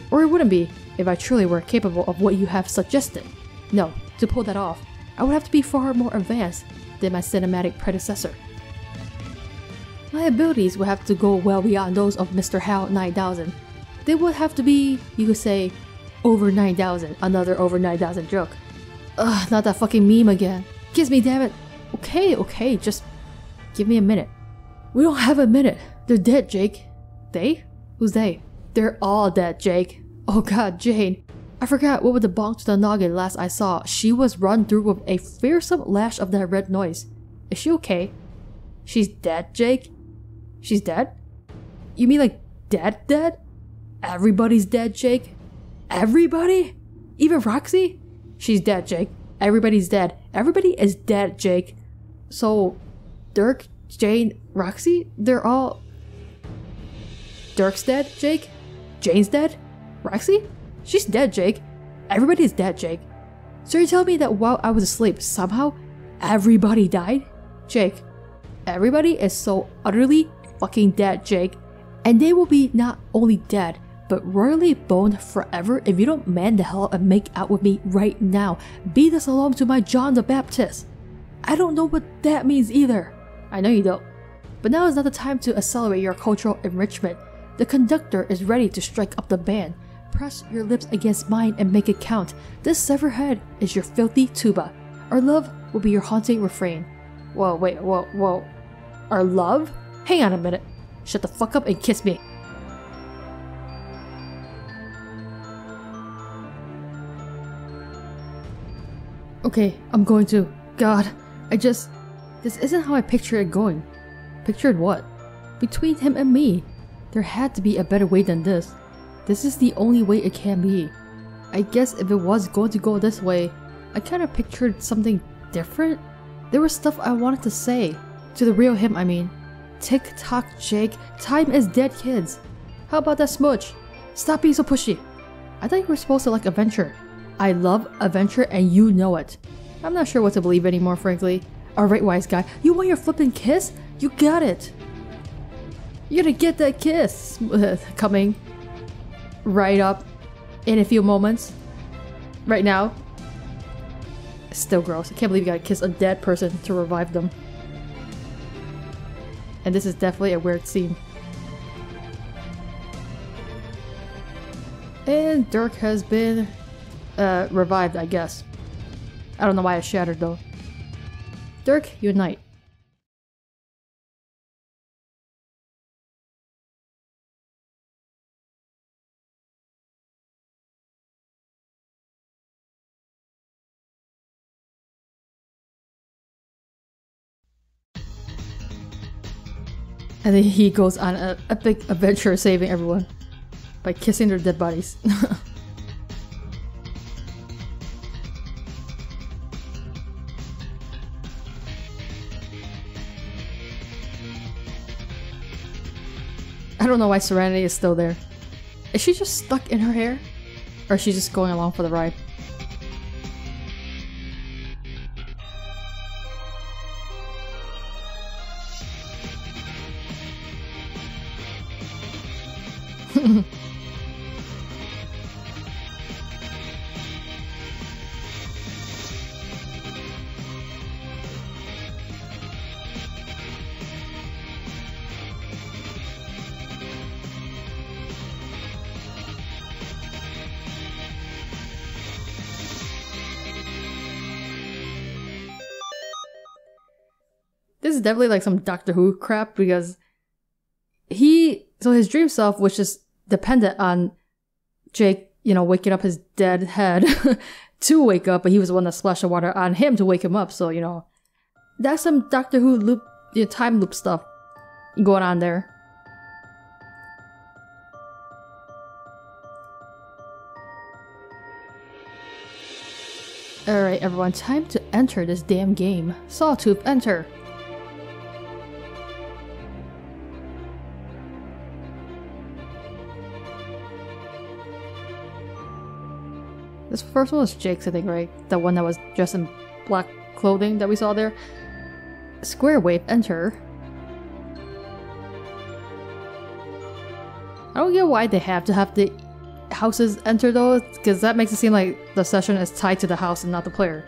Or it wouldn't be if I truly were capable of what you have suggested. No, to pull that off, I would have to be far more advanced than my cinematic predecessor. My abilities would have to go well beyond those of Mr. Hal 9000. They would have to be, you could say, over 9,000, another over 9,000 joke. Ugh, not that fucking meme again. Kiss me, damn it. Okay, just give me a minute. We don't have a minute. They're dead, Jake. They? Who's they? They're all dead, Jake. Oh god, Jane. I forgot what with the bonk to the noggin last I saw. She was run through with a fearsome lash of that red noise. Is she okay? She's dead, Jake? She's dead? You mean like dead? Everybody's dead, Jake? Everybody? Even Roxy? She's dead, Jake. Everybody's dead. Everybody is dead, Jake. So, Dirk, Jane, Roxy? They're all... Dirk's dead, Jake? Jane's dead? Roxy? She's dead, Jake. Everybody's dead, Jake. So you're telling me that while I was asleep, somehow everybody died? Jake, everybody is so utterly fucking dead, Jake. And they will be not only dead, but royally boned forever if you don't man the hell up and make out with me right now. Be the salam to my John the Baptist. I don't know what that means either. I know you don't. But now is not the time to accelerate your cultural enrichment. The conductor is ready to strike up the band. Press your lips against mine and make it count. This severed head is your filthy tuba. Our love will be your haunting refrain. Whoa. Our love? Hang on a minute. Shut the fuck up and kiss me. Okay, I'm going to. God, this isn't how I pictured it going. Pictured what? Between him and me. There had to be a better way than this. This is the only way it can be. I guess if it was going to go this way, I kind of pictured something different. There was stuff I wanted to say. To the real him, I mean. Tick tock, Jake. Time is dead, kids. How about that smooch? Stop being so pushy. I thought you were supposed to like adventure. I love adventure and you know it. I'm not sure what to believe anymore, frankly. Alright, wise guy. You want your flippin' kiss? You got it. You're gonna get that kiss. Coming. Right up. In a few moments. Right now. Still gross. I can't believe you gotta kiss a dead person to revive them. And this is definitely a weird scene. And Dirk has been revived, I guess. I don't know why it shattered though. Dirk, unite. And then he goes on an epic adventure saving everyone by kissing their dead bodies. don't know why Serenity is still there. Is she just stuck in her hair? Or is she just going along for the ride? This is definitely like some Doctor Who crap because so his dream self, which is dependent on Jake, you know, waking up his dead head to wake up, but he was the one that splashed the water on him to wake him up. So, you know, that's some Doctor Who loop, you know, time loop stuff going on there. Alright, everyone, time to enter this damn game. Sawtooth, enter. This first one was Jake's, I think, right? The one that was dressed in black clothing that we saw there. Square wave, enter. I don't get why they have to have the houses enter though, because that makes it seem like the session is tied to the house and not the player.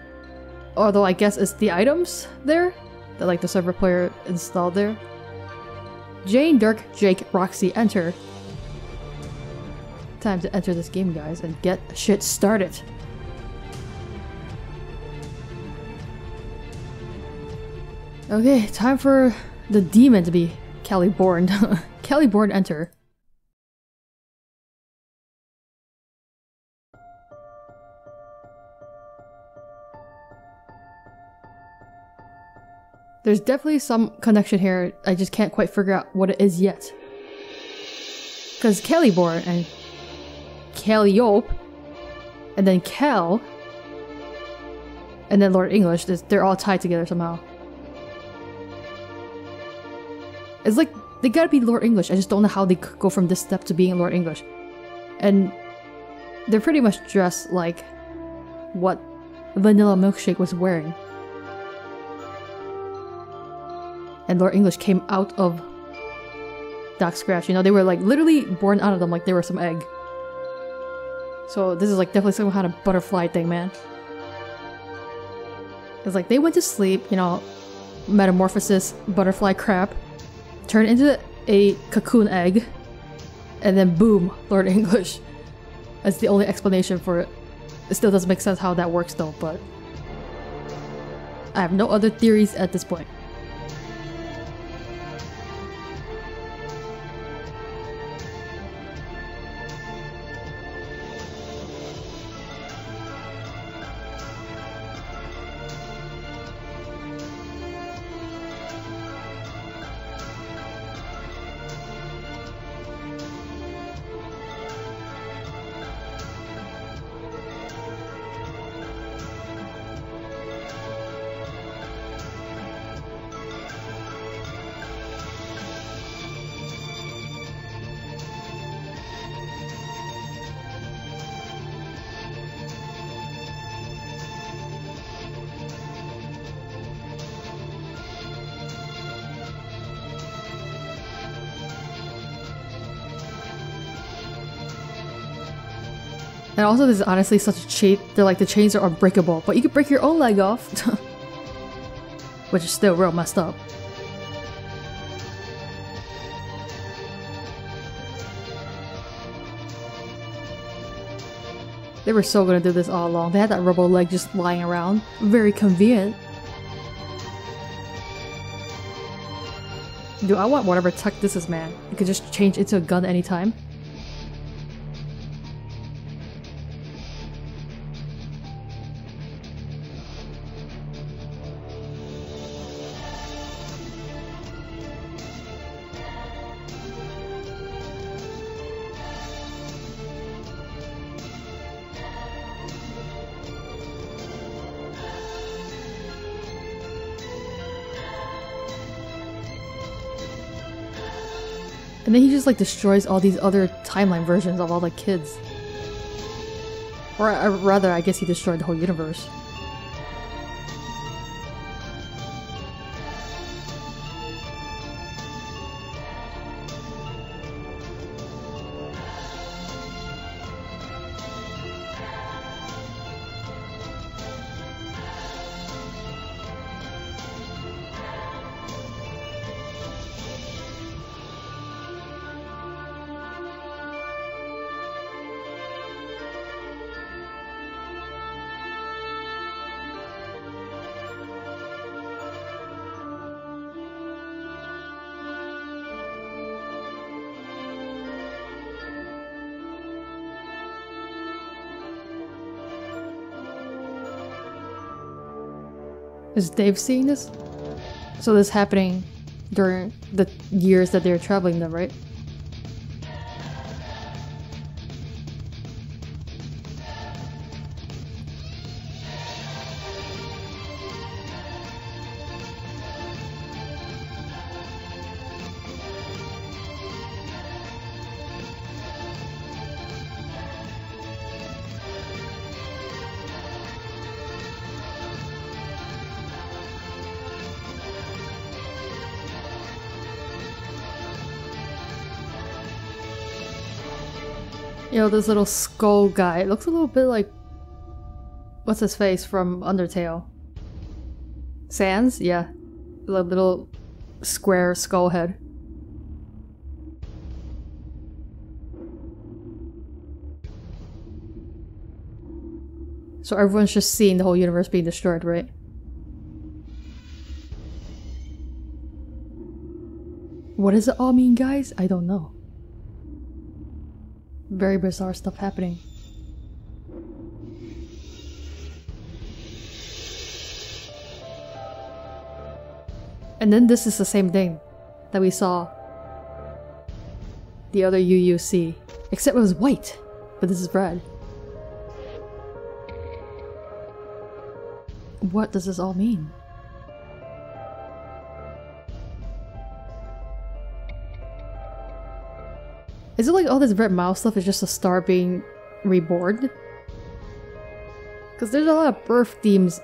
Although I guess it's the items there that like the server player installed there. Jane, Dirk, Jake, Roxy, enter. Time to enter this game, guys, and get shit started. Okay, time for the demon to be Caliborn. Caliborn, enter. There's definitely some connection here, I just can't quite figure out what it is yet. Because Caliborn and Calliope, and then Cal, and then Lord English, they're all tied together somehow. It's like, they gotta be Lord English, I just don't know how they could go from this step to being Lord English. And they're pretty much dressed like what Vanilla Milkshake was wearing. And Lord English came out of Doc Scratch, you know, they were like literally born out of them like they were some egg. So this is like definitely some kind of butterfly thing, man. It's like they went to sleep, you know, metamorphosis, butterfly crap, turned into a cocoon egg, and then boom, Lord English. That's the only explanation for it. It still doesn't make sense how that works though, but I have no other theories at this point. And also this is honestly such a cheat, they're like the chains are unbreakable, but you can break your own leg off. Which is still real messed up. They were so gonna do this all along. They had that rubber leg just lying around. Very convenient. Dude, I want whatever tech this is, man. It could just change into a gun anytime. And then he just like destroys all these other timeline versions of all the kids. Or rather, I guess he destroyed the whole universe. Is Dave seeing this? So this is happening during the years that they're traveling then, right? You know, this little skull guy, it looks a little bit like... What's his face from Undertale? Sans? Yeah. The little square skull head. So everyone's just seeing the whole universe being destroyed, right? What does it all mean, guys? I don't know. Very bizarre stuff happening. And then this is the same thing that we saw the other UUC, except it was white, but this is red. What does this all mean? Is it like all this red mouse stuff is just a star being reborn? Because there's a lot of birth themes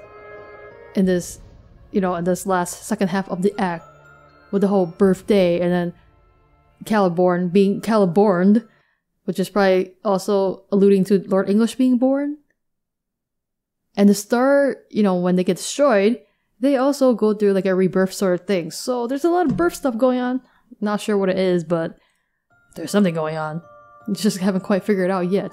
in this, you know, in this last second half of the act. With the whole birthday and then Caliborn being Caliborned, which is probably also alluding to Lord English being born. And the star, you know, when they get destroyed, they also go through like a rebirth sort of thing. So there's a lot of birth stuff going on. Not sure what it is, but there's something going on. Just haven't quite figured it out yet.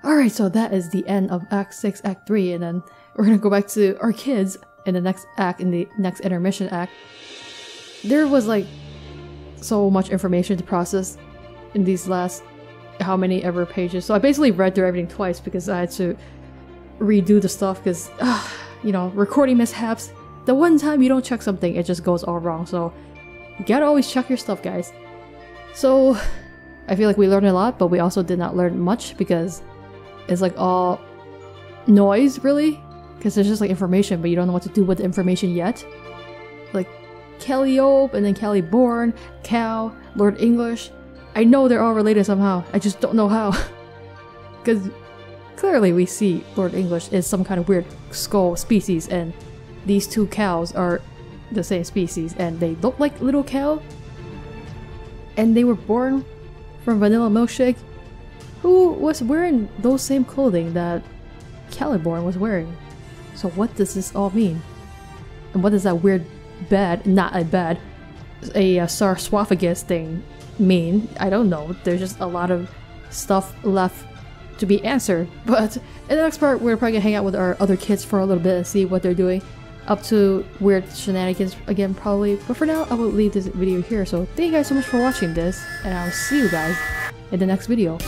Alright, so that is the end of Act 6, Act 3, and then we're gonna go back to our kids in the next act, in the next intermission act. There was like so much information to process in these last how many ever pages. So I basically read through everything twice because I had to redo the stuff because, you know, recording mishaps. The one time you don't check something, it just goes all wrong. So you gotta always check your stuff, guys. So, I feel like we learned a lot, but we also did not learn much because it's like all noise, really? Because there's just like information, but you don't know what to do with the information yet. Like, Calliope, and then Caliborn, Cal, Lord English. I know they're all related somehow, I just don't know how. Because clearly we see Lord English is some kind of weird skull species, and these two cows are the same species, and they look like little cow. And they were born from Vanilla Milkshake, who was wearing those same clothing that Caliborn was wearing. So what does this all mean? And what does that weird bed, not a bed, a sarcophagus thing mean? I don't know. There's just a lot of stuff left to be answered. But in the next part, we're probably gonna hang out with our other kids for a little bit and see what they're doing. Up to weird shenanigans again, probably. But for now, I will leave this video here. So thank you guys so much for watching this, and I'll see you guys in the next video.